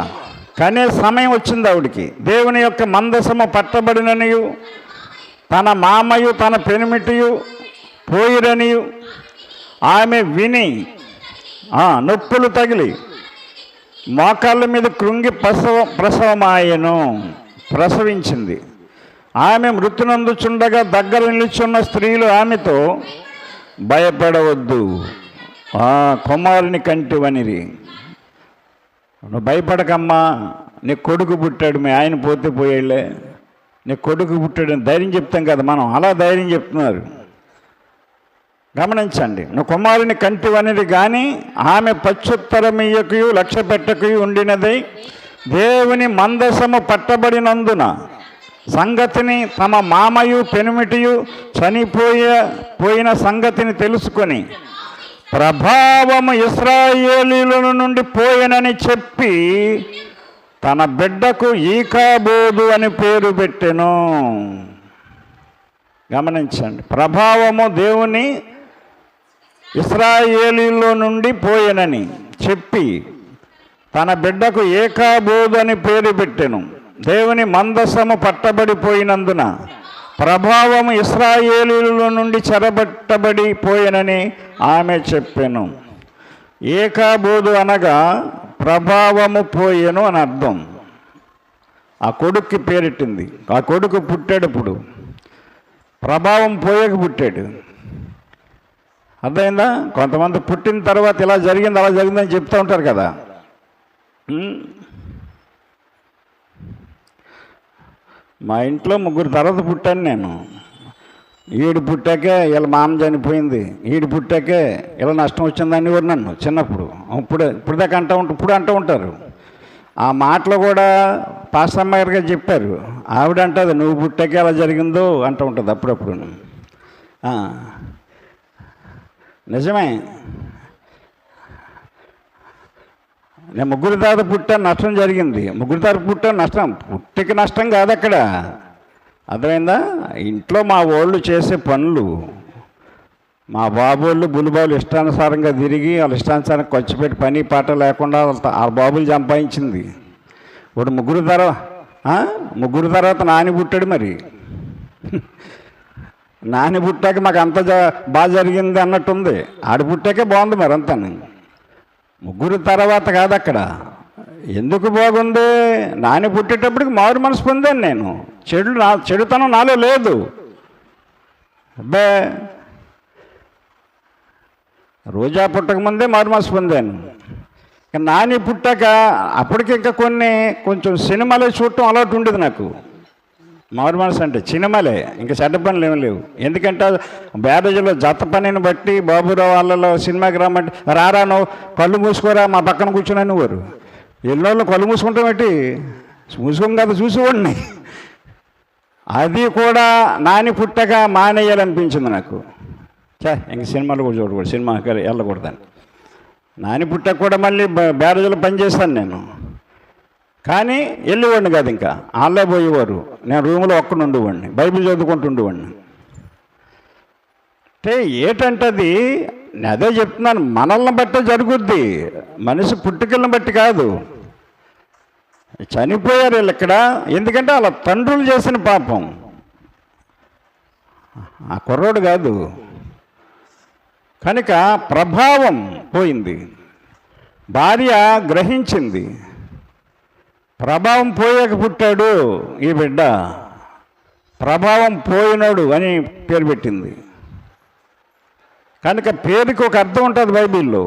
కనే సమయం వచ్చింది ఆవిడికి. దేవుని యొక్క మందసము పట్టబడిననియు తన మామయు తన పెనిమిటియు పోయిరనియు ఆమె విని నొప్పులు తగిలి మోకాళ్ళ మీద కృంగి ప్రసవమాయను, ప్రసవించింది. ఆమె మృతునందుచుండగా దగ్గర నిలుచున్న స్త్రీలు ఆమెతో, భయపడవద్దు, కుమారుని కంటివనిరి. నువ్వు భయపడకమ్మా, నీ కొడుకు పుట్టాడు, మీ ఆయన పోతే పోయేళ్ళే, నీ కొడుకు పుట్టాడు అని ధైర్యం చెప్తాం కదా మనం, అలా ధైర్యం చెప్తున్నారు. గమనించండి, నువ్వు కుమారుని కంటివనిది కానీ ఆమె పచ్చుత్తరమీయకయు లక్ష్య పెట్టకయు ఉండినది. దేవుని మందసము పట్టబడినందున సంగతిని తమ మామయు పెనిమిటియు పోయిన సంగతిని తెలుసుకొని ప్రభావము ఇశ్రాయేలీల నుండి పోయినని చెప్పి తన బిడ్డకు ఈకాబోదు అని పేరు పెట్టెను. గమనించండి, ప్రభావము దేవుని ఇశ్రాయేలీలో నుండి పోయినని చెప్పి తన బిడ్డకు ఏకాబోదు అని పేరు పెట్టెను. దేవుని మందసము పట్టబడిపోయినందున ప్రభావము ఇశ్రాయేలీలో నుండి చెరబట్టబడిపోయినని ఆమె చెప్పెను. ఏకాబోదు అనగా ప్రభావము పోయెను అని అర్థం. ఆ కొడుక్కి పేరెట్టింది. ఆ కొడుకు పుట్టాడప్పుడు ప్రభావం పోయేక పుట్టాడు. అర్థమైందా? కొంతమంది పుట్టిన తర్వాత ఇలా జరిగింది అలా జరిగిందని చెప్తూ ఉంటారు కదా. మా ఇంట్లో 3 తర్వాత పుట్టాను నేను. ఈడు పుట్టాకే ఇలా మామ చనిపోయింది, ఈడు పుట్టాకే ఇలా నష్టం వచ్చిందని కూడా నన్ను చిన్నప్పుడు. ఇప్పుడు దాకా ఇప్పుడు అంటూ ఉంటారు. ఆ మాటలు కూడా పాస్టమ్మ గారిగా చెప్పారు. ఆవిడ అంటుంది, నువ్వు పుట్టాకే అలా జరిగిందో అంటూ ఉంటుంది అప్పుడప్పుడు. నిజమే, నేను 3 తర్వాత పుట్టాను, నష్టం జరిగింది. 3 తర్వాత పుట్టాను, నష్టం పుట్టికి నష్టం కాదు అక్కడ. అర్థమైందా? ఇంట్లో మా వాళ్ళు చేసే పనులు, మా బాబోళ్ళు బుల్లిబాబులు ఇష్టానుసారంగా తిరిగి వాళ్ళ ఇష్టానుసారంగా ఖర్చు పెట్టి పని పాట లేకుండా ఆ బాబులు సంపాదించింది. ఇప్పుడు 3 తర్వాత నాని పుట్టాడు. మరి నాని పుట్టాక మాకు అంత బాగా జరిగింది అన్నట్టుంది. ఆడు పుట్టాకే బాగుంది మరి అంతా. 3 తర్వాత కాదు అక్కడ. ఎందుకు బాగుంది? నాని పుట్టేటప్పటికి మారు మనసు పొందాను నేను. చెడుతనం నాలో లేదు. అబ్బే, రోజా పుట్టక ముందే మారుమనసు పొందాను. నాని పుట్టాక అప్పటికి ఇంకా కొంచెం సినిమాలే చూడటం అలవాటు ఉండేది నాకు. మారుమనసు అంటే సినిమాలే, ఇంకా చెడ్డ పనులు ఏమి లేవు. ఎందుకంటే బ్యారేజ్లో జత పనిని బట్టి బాబురావు వాళ్ళలో సినిమాకి రమ్మంటే రారాను కళ్ళు మూసుకోరా మా పక్కన కూర్చున్నాను వారు. ఎన్నోళ్ళు కళ్ళు మూసుకుంటాం ఏంటి, మూసుకోం కదా చూసేవాడిని. అది కూడా నాని పుట్టక మానేయాలనిపించింది నాకు. ఇంక సినిమాలు కూడా చూడకూడదు, సినిమాకి వెళ్ళకూడదని. నాని పుట్టక కూడా మళ్ళీ బ్యారేజ్లో పనిచేస్తాను నేను. కానీ వెళ్ళేవాడిని కాదు, ఇంకా వాళ్ళే పోయేవారు. నేను రూమ్లో ఒక్కడు ఉండేవాడిని, బైబిల్ చదువుకుంటూ ఉండేవాడిని. అంటే ఏంటంటే అది నేను అదే చెప్తున్నాను, మనల్ని బట్టే జరుగుద్ది, మనిషి పుట్టుకలను బట్టి కాదు. చనిపోయారు వీళ్ళు ఇక్కడ, ఎందుకంటే వాళ్ళ తండ్రులు చేసిన పాపం. ఆ కుర్రోడు కాదు కనుక ప్రభావం పోయింది. భార్య గ్రహించింది, ప్రభావం పోయాక పుట్టాడు ఈ బిడ్డ, ప్రభావం పోయినాడు అని పేరు పెట్టింది. కనుక పేరుకి ఒక అర్థం ఉంటుంది బైబిల్లో.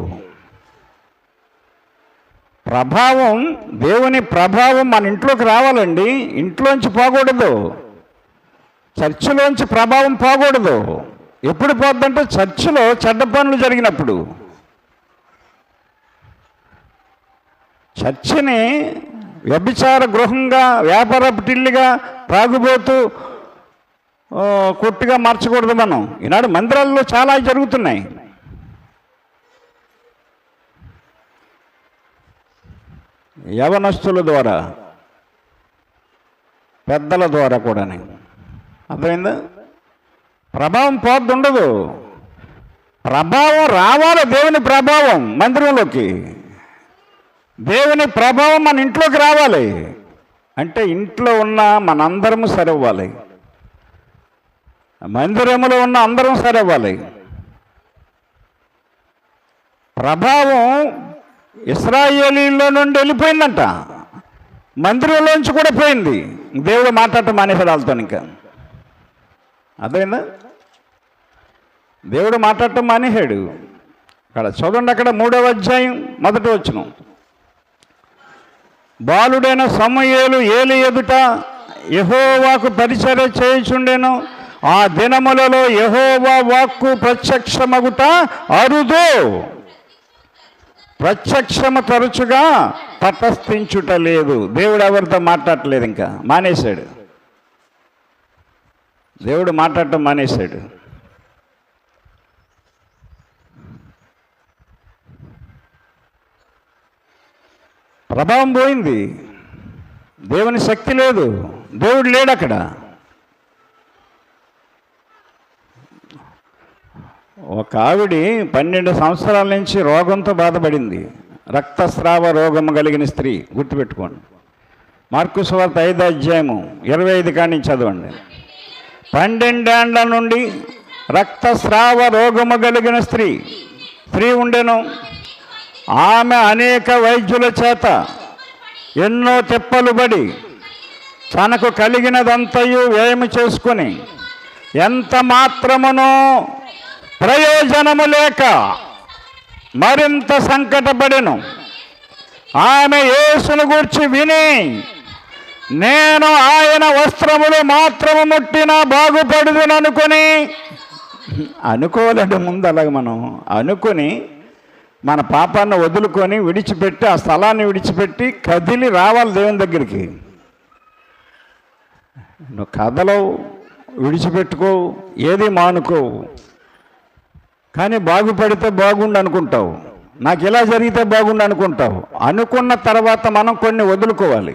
ప్రభావం, దేవుని ప్రభావం మన ఇంట్లోకి రావాలండి, ఇంట్లోంచి పోకూడదు. చర్చిలోంచి ప్రభావం పోకూడదు. ఎప్పుడు పోద్దంటే చర్చిలో చెడ్డ పనులు జరిగినప్పుడు. చర్చిని వ్యభిచార గృహంగా, వ్యాపారపు టిల్లుగా, తాగుబోతూ కొట్టుగా మార్చకూడదు మనం. ఈనాడు మందిరాల్లో చాలా జరుగుతున్నాయి. యవనస్తుల ద్వారా, పెద్దల ద్వారా కూడా. అర్థమైందా? ప్రభావం ఉండదు, ప్రభావం రావాలి. దేవుని ప్రభావం మందిరంలోకి, దేవుని ప్రభావం మన ఇంట్లోకి రావాలి. అంటే ఇంట్లో ఉన్న మనందరము సరవ్వాలి, మందిరములో ఉన్న అందరం సరవ్వాలి. ప్రభావం ఇశ్రాయేలీలో నుండి వెళ్ళిపోయిందంట, మందిరంలోంచి కూడా పోయింది. దేవుడు మాట్లాడటం మానేశాడు వాళ్ళతో. ఇంకా అర్థమైందా? దేవుడు మాట్లాడటం మానేశాడు. అక్కడ చదవండి, అక్కడ 3వ అధ్యాయం 1వ వచనం. బాలుడైన సమూయేలు ఏలి ఎదుట యెహోవాకు పరిచర్య చేయుచుండెను. ఆ దినములలో యెహోవా వాక్కు ప్రత్యక్షమగుట అరుదు, ప్రత్యక్షము తరచుగా తటస్థించుట లేదు. దేవుడు ఎవరితో మాట్లాడలేదు, ఇంకా మానేశాడు. దేవుడు మాట్లాడటం మానేశాడు. ప్రభావం పోయింది, దేవుని శక్తి లేదు, దేవుడు లేడు అక్కడ. ఒక ఆవిడ 12 సంవత్సరాల నుంచి రోగంతో బాధపడింది, రక్తస్రావ రోగము కలిగిన స్త్రీ. గుర్తుపెట్టుకోండి, మార్కు సువార్త 5వ అధ్యాయము 25 కాడి నుంచి చదవండి. 12 ఏళ్ల నుండి రక్తస్రావ రోగము కలిగిన స్త్రీ ఉండెను. ఆమె అనేక వైద్యుల చేత ఎన్నో తిప్పలు పడి తనకు కలిగినదంతయు వ్యయము చేసుకుని ఎంత మాత్రమునో ప్రయోజనము లేక మరింత సంకటపడెను. ఆమె యేసును గూర్చి విని, నేను ఆయన వస్త్రములు మాత్రము ముట్టినా బాగుపడుదును అనుకోలేడు. ముందు అలాగే మనం అనుకుని మన పాపాన్ని వదులుకొని విడిచిపెట్టి, ఆ స్థలాన్ని విడిచిపెట్టి కదిలి రావాలి దేవుని దగ్గరికి. నువ్వు కథలవు, విడిచిపెట్టుకో, ఏది మానుకోవు. కానీ బాగుపడితే బాగుండు అనుకుంటావు, నాకు ఇలా జరిగితే బాగుండు అనుకుంటావు. అనుకున్న తర్వాత మనం కొన్ని వదులుకోవాలి.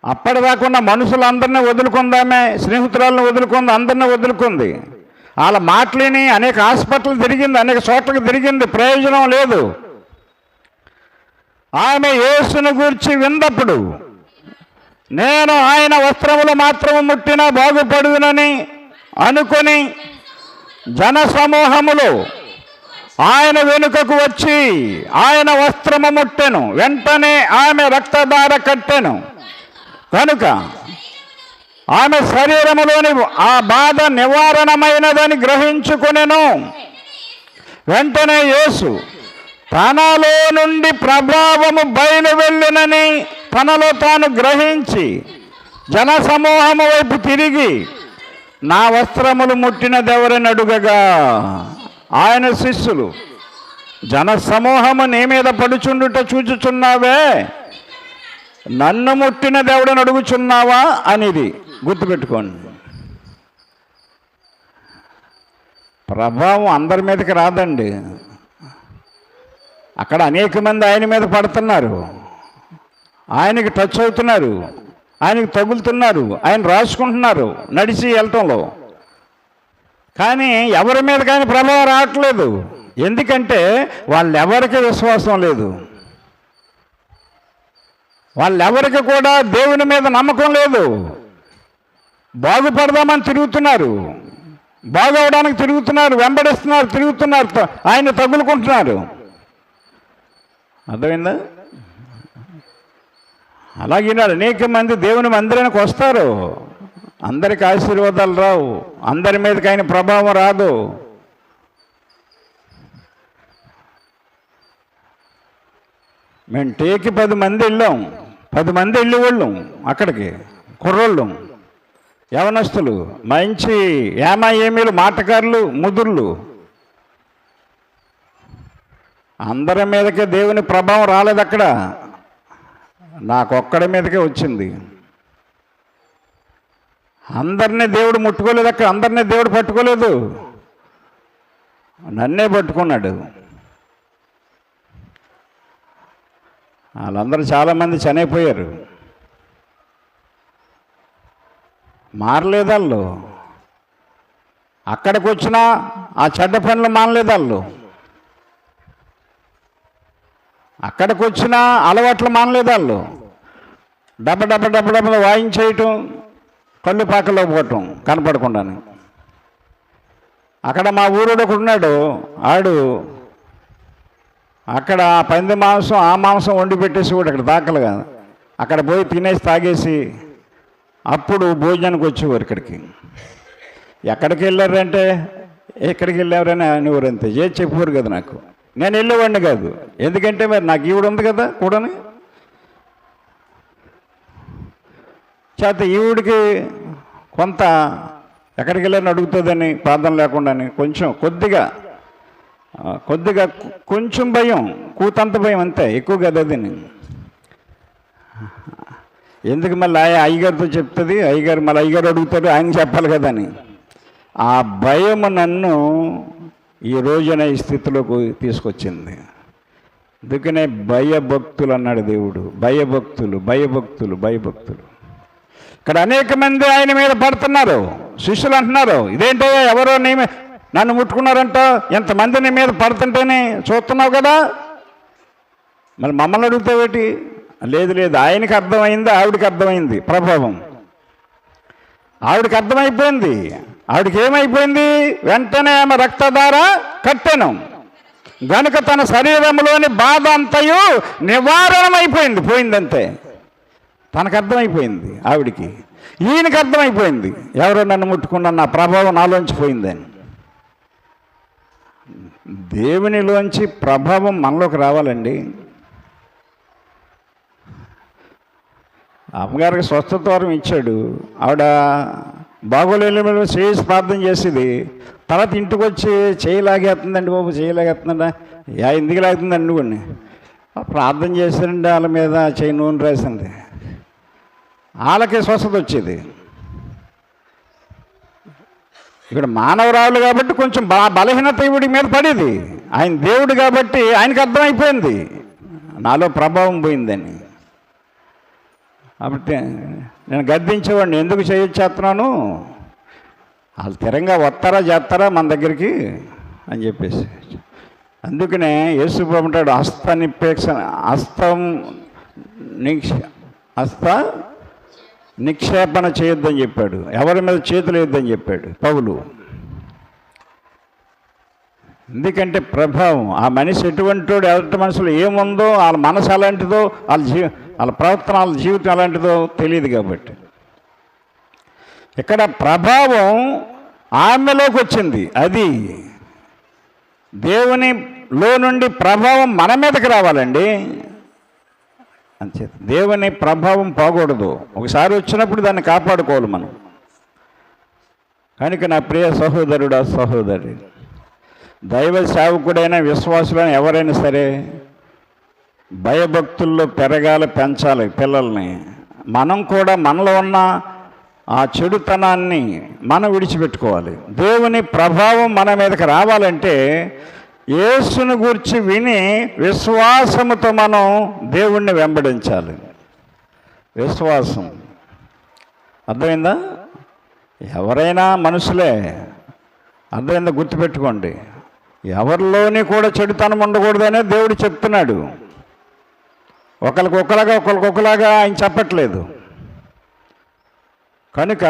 అప్పటిదాకున్న మనుషులందరినీ వదులుకుందామే, స్నేహితురాలను వదులుకుంది, అందరినీ వదులుకుంది. వాళ్ళ మాటలని అనేక హాస్పిటల్ తిరిగింది, అనేక చోట్లకు తిరిగింది, ప్రయోజనం లేదు. ఆమె యేసును గూర్చి విన్నప్పుడు, నేను ఆయన వస్త్రములు మాత్రము ముట్టినా బాగుపడుదునని అనుకొని జన సమూహములు ఆయన వెనుకకు వచ్చి ఆయన వస్త్రము ముట్టెను. వెంటనే ఆమె రక్తధార కట్టెను. కనుక ఆమె శరీరములోని ఆ బాధ నివారణమైనదని గ్రహించుకొనెను. వెంటనే యేసు తనలో నుండి ప్రభావము బయలు వెళ్ళునని తనలో తాను గ్రహించి జనసమూహము వైపు తిరిగి నా వస్త్రములు ముట్టినదెవరని అడుగగా, ఆయన శిష్యులు, జనసమూహము నీ మీద పడుచుండుట చూచుచున్నావే, నన్ను ముట్టినదెవడని అడుగుచున్నావా అనేది గుర్తుపెట్టుకోండి. ప్రభావం అందరి మీదకి రాదండి. అక్కడ అనేక మంది ఆయన మీద పడుతున్నారు, ఆయనకి టచ్ అవుతున్నారు, ఆయనకి తగులుతున్నారు, ఆయన రాసుకుంటున్నారు నడిచి వెళ్ళటంలో. కానీ ఎవరి మీద కానీ ప్రభావం రావట్లేదు. ఎందుకంటే వాళ్ళెవరికి విశ్వాసం లేదు, వాళ్ళెవరికి కూడా దేవుని మీద నమ్మకం లేదు. బాగుపడదామని తిరుగుతున్నారు, బాగవడానికి తిరుగుతున్నారు, వెంబడిస్తున్నారు, తిరుగుతున్నారు, ఆయన తగులుకుంటున్నారు. అర్థమైందా? అలాగే అనేక మంది దేవుని మందిరానికి వస్తారు, అందరికి ఆశీర్వాదాలు రావు, అందరి మీదకి ఆయన ప్రభావం రాదు. మేము టేకి 10 మంది వెళ్ళాం, 10 మంది వెళ్ళేవాళ్ళం అక్కడికి, కుర్రోళ్ళు, యవనస్తులు, మంచి ఏమీలు, మాటకారులు, ముదుర్లు, అందరి మీదకే దేవుని ప్రభావం రాలేదు. అక్కడ నాకొక్కడి మీదకే వచ్చింది. అందరినీ దేవుడు ముట్టుకోలేదు, అక్కడ అందరినీ దేవుడు పట్టుకోలేదు, నన్నే పట్టుకున్నాడు. వాళ్ళందరూ చాలామంది చనిపోయారు, మారలేదు వాళ్ళు. అక్కడికి వచ్చినా ఆ చెడ్డ పనులు మానలేదు వాళ్ళు, అక్కడికి వచ్చినా అలవాట్లు మానలేదు వాళ్ళు. డబ్బ వాయించేయటం, కళ్ళు పాకలో పోవటం కనపడకుండాను. అక్కడ మా ఊరుడు ఒకడు ఉన్నాడు, ఆడు అక్కడ పంది మాంసం ఆ మాంసం వండి పెట్టేసి కూడా అక్కడ దాకలుగా అక్కడ పోయి తినేసి తాగేసి అప్పుడు భోజనానికి వచ్చేవారు ఇక్కడికి. ఎక్కడికి వెళ్ళారంటే ఎక్కడికి వెళ్ళారని అనేవారు, అంతే ఏది చెప్పేవారు కదా. నాకు నేను వెళ్ళేవాడిని కాదు, ఎందుకంటే మరి నాకు ఈవిడ ఉంది కదా కూడాని. చేత ఈవిడికి కొంత ఎక్కడికి వెళ్ళారని అడుగుతుందని ప్రార్థన లేకుండాని కొద్దిగా కొంచెం భయం, కూతంత భయం, అంతే, ఎక్కువ కదా. అది ఎందుకు మళ్ళీ అయ్యగారితో చెప్తుంది, మళ్ళీ అయ్యగారు అడుగుతాడు, ఆయన చెప్పాలి కదా అని. ఆ భయం నన్ను ఈ రోజున ఈ స్థితిలోకి తీసుకొచ్చింది. అందుకనే భయభక్తులు అన్నాడు దేవుడు, భయభక్తులు. ఇక్కడ అనేక మంది ఆయన మీద పడుతున్నారు. శిష్యులు అంటున్నారు, ఇదేంటో ఎవరో నన్ను ముట్టుకున్నారంట, ఎంతమంది నీ మీద పడుతుంటేనే చూస్తున్నావు కదా, మరి మమ్మల్ని అడుగుతావేటి? లేదు, ఆయనకి అర్థమైంది, ఆవిడికి అర్థమైంది ప్రభావం. ఆవిడికి అర్థమైపోయింది. ఆవిడికి ఏమైపోయింది? వెంటనే ఆమె రక్తధార కట్టెను గనుక తన శరీరంలోని బాధ అంతయు నివారణమైపోయింది, పోయిందంతే. తనకు అర్థమైపోయింది, ఆవిడికి. ఈయనకి అర్థమైపోయింది, ఎవరో నన్ను ముట్టుకున్న నా ప్రభావం నాలోంచి పోయిందని. దేవునిలోంచి ప్రభావం మనలోకి రావాలండి. అమ్మగారికి స్వస్థత వరం ఇచ్చాడు, ఆవిడ బాగోలేని చేసి ప్రార్థన చేసేది. తర్వాత ఇంటికి వచ్చి చేయలాగేస్తుందండి బాబు, చేయలాగేస్తుందండి, ఎందుకు లాగుతుందండి అనుకోండి. ప్రార్థన చేశారండి, వాళ్ళ మీద చేయి నూనె రాసింది, వాళ్ళకి స్వస్థత వచ్చేది. ఇక్కడ మానవరావులు కాబట్టి కొంచెం బలహీనత ఇవిడి మీద పడేది. ఆయన దేవుడు కాబట్టి ఆయనకు అర్థమైపోయింది నాలో ప్రభావం పోయిందని. కాబట్టి నేను గద్దించేవాడిని, ఎందుకు చేస్తున్నాను, వాళ్ళు స్థిరంగా వస్తారా చేస్తారా మన దగ్గరికి అని చెప్పేసి. అందుకనే యేసు ప్రభు అంటాడు, హస్త నిక్షేపణ చేయొద్దని చెప్పాడు, ఎవరి మీద చేతులు వేయొద్దని చెప్పాడు పౌలు. ఎందుకంటే ప్రభావం, ఆ మనిషి ఎటువంటివాడు, ఎదుటి మనుషులు ఏముందో, వాళ్ళ మనసు అలాంటిదో, వాళ్ళ ప్రవర్తన, వాళ్ళ జీవితం అలాంటిదో తెలియదు కాబట్టి. ఇక్కడ ప్రభావం ఆమెలోకి వచ్చింది. అది దేవునిలో నుండి ప్రభావం మన మీదకి రావాలండి. అంతే, దేవుని ప్రభావం పోకూడదు. ఒకసారి వచ్చినప్పుడు దాన్ని కాపాడుకోవాలి మనం. కనుక నా ప్రియ సహోదరుడా, సహోదరి, దైవ సేవకుడైన విశ్వాసులైన ఎవరైనా సరే భయభక్తుల్లో పెరగాలి, పెంచాలి పిల్లల్ని. మనం కూడా మనలో ఉన్న ఆ చెడుతనాన్ని మనం విడిచిపెట్టుకోవాలి. దేవుని ప్రభావం మన మీదకి రావాలంటే యేసుని గురించి విని విశ్వాసముతో మనం దేవుణ్ణి వెంబడించాలి. విశ్వాసం అర్థమైందా? ఎవరైనా మనుషులే, అర్థమైందా? గుర్తుపెట్టుకోండి, ఎవరిలోని కూడా చెడుతనం ఉండకూడదనే దేవుడు చెప్తున్నాడు. ఒకరికొకలాగా ఆయన చెప్పట్లేదు. కనుక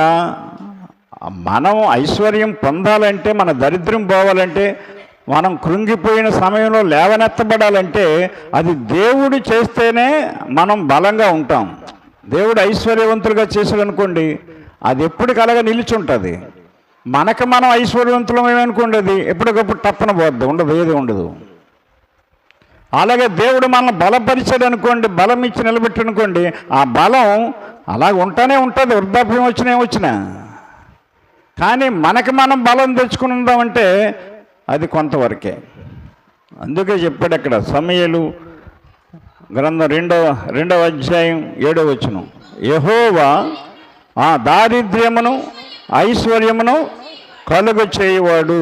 మనం ఐశ్వర్యం పొందాలంటే, మన దరిద్రం పోవాలంటే, మనం కృంగిపోయిన సమయంలో లేవనెత్తబడాలంటే అది దేవుడు చేస్తేనే మనం బలంగా ఉంటాం. దేవుడు ఐశ్వర్యవంతులుగా చేశాడు అనుకోండి, అది ఎప్పటికలాగా నిలిచుంటుంది. మనకు మనం ఐశ్వర్యవంతులమేమనుకోండి, అది ఎప్పటికప్పుడు టప్పన పోద్ది, ఉండదు, ఏది ఉండదు. అలాగే దేవుడు మనల్ని బలపరిచాడు అనుకోండి, బలం ఇచ్చి నిలబెట్టనుకోండి, ఆ బలం అలాగ ఉంటానే ఉంటుంది, వృద్ధాప్యం వచ్చినా. కానీ మనకి మనం బలం తెచ్చుకుని ఉందామంటే అది కొంతవరకే. అందుకే చెప్పాడు అక్కడ సమూయేలు గ్రంథం 2వ అధ్యాయం 7వ వచనం, యెహోవా ఆ దారిద్ర్యమును ఐశ్వర్యమును కలుగ చేయువాడు,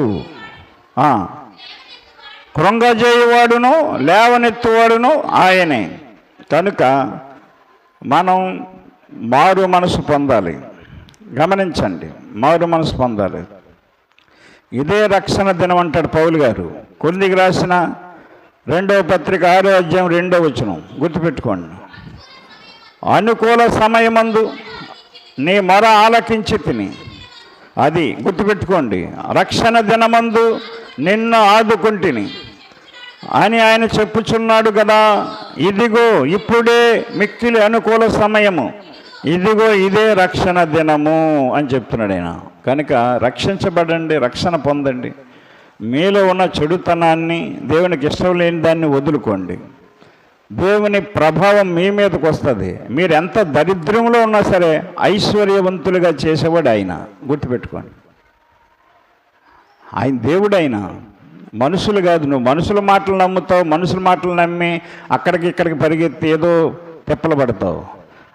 కృంగజేయువాడును లేవనెత్తువాడును ఆయనే. కనుక మనం మారు మనసు పొందాలి. గమనించండి, మారు మనసు పొందాలి. ఇదే రక్షణ దినం అంటాడు పౌలు గారు. కొరింథీయులకు రాసిన 2వ పత్రిక 6వ అధ్యాయం 2వ వచనం గుర్తుపెట్టుకోండి. అనుకూల సమయమందు నీ మొర ఆలకించి తిని, అది గుర్తుపెట్టుకోండి, రక్షణ దినమందు నిన్ను ఆదుకుంటుని అని ఆయన చెప్పుచున్నాడు కదా. ఇదిగో ఇప్పుడే మిక్కిలి అనుకూల సమయము, ఇదిగో ఇదే రక్షణ దినము అని చెప్తున్నాడు ఆయన. కనుక రక్షించబడండి, రక్షణ పొందండి. మీలో ఉన్న చెడుతనాన్ని, దేవునికి ఇష్టం లేని దాన్ని వదులుకోండి. దేవుని ప్రభావం మీ మీదకి వస్తుంది. మీరు ఎంత దరిద్రంలో ఉన్నా సరే ఐశ్వర్యవంతులుగా చేసేవాడు ఆయన. గుర్తుపెట్టుకోండి, ఆయన దేవుడు. ఆయన మనుషులు కాదు. నువ్వు మనుషుల మాటలు నమ్ముతావు, మనుషుల మాటలు నమ్మి అక్కడికి ఇక్కడికి పరిగెత్తి ఏదో తిప్పలు పడతావు.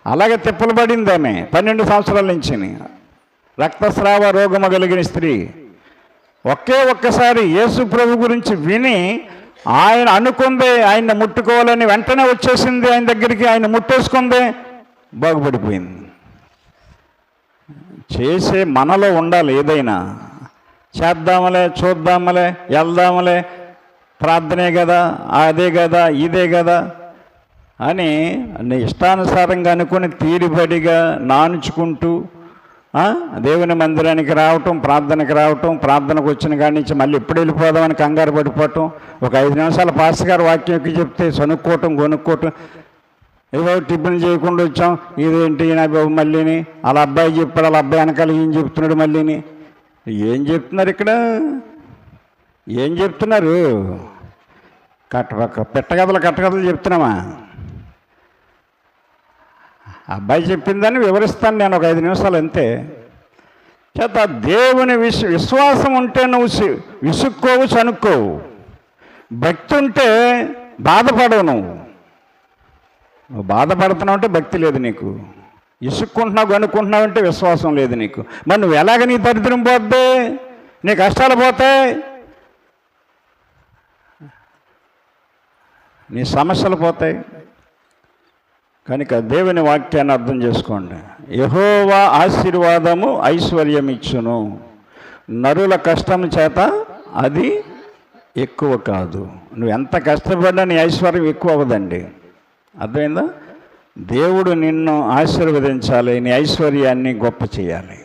అలాగే తిప్పలు పడింది ఆమె 12 సంవత్సరాల నుంచి. రక్తస్రావ రోగము కలిగిన స్త్రీ ఒక్కసారి యేసు ప్రభు గురించి విని ఆయన అనుకుందే ఆయన్ని ముట్టుకోవాలని వెంటనే వచ్చేసింది ఆయన దగ్గరికి. ఆయన ముట్టేసుకుందే, బాగుపడిపోయింది. చేసే మనలో ఉండాలి. ఏదైనా చేద్దామలే, చూద్దామలే, వెళ్దామలే, ప్రార్థనే కదా, అదే కదా, ఇదే కదా అని నీ ఇష్టానుసారంగా అనుకుని తీరిబడిగా నానుచుకుంటూ దేవుని మందిరానికి రావటం, ప్రార్థనకి రావటం, ప్రార్థనకు వచ్చిన కాడి నుంచి మళ్ళీ ఎప్పుడు వెళ్ళిపోదామని కంగారు పడిపోవటం, ఒక 5 నిమిషాలు పాస్టర్ గారు వాక్యం ఎక్కి చెప్తే కొనుక్కోవటం, ఏదో టిఫిన్ చేయకుండా వచ్చాం, ఇదేంటి నా బాబు మళ్ళీని, అలా అబ్బాయి చెప్పాడు, అలా అబ్బాయి వెనకాల ఏం చెప్తున్నాడు మళ్ళీని. ఏం చెప్తున్నారు ఇక్కడ? ఏం చెప్తున్నారు? కట్టకథలు చెప్తున్నామా? అబ్బాయి చెప్పిందని వివరిస్తాను నేను, ఒక 5 నిమిషాలు అంతే. చేత దేవుని విశ్వాసం ఉంటే నువ్వు విసుక్కోవు, చనుక్కోవు. భక్తి ఉంటే బాధపడవు. నువ్వు బాధపడుతున్నావు అంటే భక్తి లేదు నీకు. ఇసుక్కుంటున్నావు, కనుక్కుంటున్నావు అంటే విశ్వాసం లేదు నీకు. మరి నువ్వు ఎలాగ నీ దరిద్రం పోద్ది, నీ కష్టాలు పోతాయి, నీ సమస్యలు పోతాయి. కనుక దేవుని వాక్యాన్ని అర్థం చేసుకోండి. యెహోవా ఆశీర్వాదము ఐశ్వర్యం ఇచ్చును, నరుల కష్టం చేత అది ఎక్కువ కాదు. నువ్వు ఎంత కష్టపడ్డా నీ ఐశ్వర్యం ఎక్కువ అవ్వదండి. అర్థమైందా? దేవుడు నిన్ను ఆశీర్వదించాలి, నీ ఐశ్వర్యాన్ని గొప్ప చేయాలి.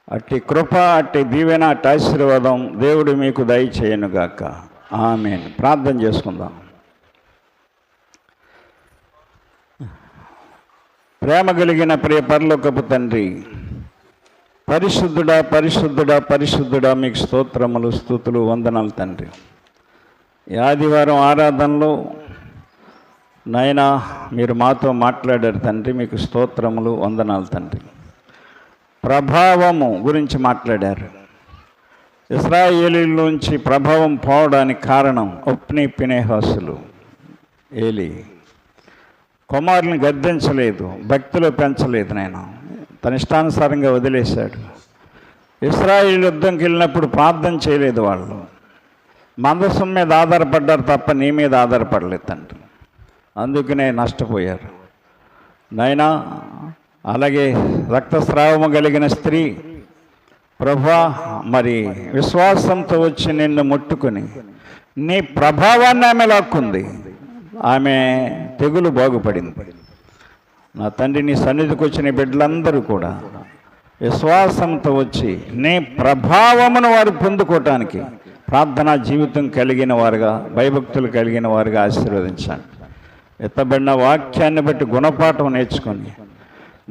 అట్టి కృప, అట్టి దీవెన, అట్టి ఆశీర్వాదం దేవుడు మీకు దయచేయనుగాక. ఆమేన్. ప్రార్థన చేసుకుందాం. ప్రేమ కలిగిన ప్రియ పరలోకపు తండ్రి, పరిశుద్ధుడా పరిశుద్ధుడా పరిశుద్ధుడా మీకు స్తోత్రములు స్తుతులు వందనాలు తండ్రి. ఈ ఆదివారం ఆరాధనలో నాయనా మీరు మాతో మాట్లాడారు తండ్రి, మీకు స్తోత్రములు వందనాలు తండ్రి. ప్రభావము గురించి మాట్లాడారు. ఇశ్రాయేలీలోంచి ప్రభావం పోవడానికి కారణం ఒప్ని ఫినెహాసులు. ఏలి కుమారుని గద్దించలేదు, భక్తిలో పెంచలేదు, నేను తన ఇష్టానుసారంగా వదిలేశాడు. ఇశ్రాయేలు యుద్ధంకి వెళ్ళినప్పుడు ప్రార్థన చేయలేదు. వాళ్ళు మందసం మీద ఆధారపడ్డారు తప్ప నీ మీద ఆధారపడలేదు తండ్రి. అందుకనే నష్టపోయారు నాయనా. అలాగే రక్తస్రావము కలిగిన స్త్రీ ప్రభా మరి విశ్వాసంతో వచ్చి నిన్ను ముట్టుకుని నీ ప్రభావాన్ని ఆమె లాక్కుంది. ఆమె తెగులు బాగుపడింది. నా తండ్రి, నీ సన్నిధికి వచ్చిన బిడ్డలందరూ కూడా విశ్వాసంతో వచ్చి నీ ప్రభావమును వారు పొందుకోవటానికి ప్రార్థనా జీవితం కలిగిన వారుగా, భయభక్తులు కలిగిన వారుగా ఆశీర్వదించండి. ఎత్తబడిన వాక్యాన్ని బట్టి గుణపాఠం నేర్చుకొని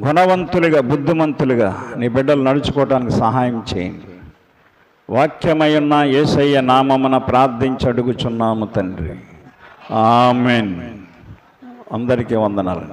గుణవంతులుగా, బుద్ధిమంతులుగా నీ బిడ్డలు నడుచుకోవటానికి సహాయం చేయండి. వాక్యమై ఉన్న యేసయ్య నామమున ప్రార్థించి అడుగుచున్నాము తండ్రి. ఆమెన్. అందరికీ వందనాలు.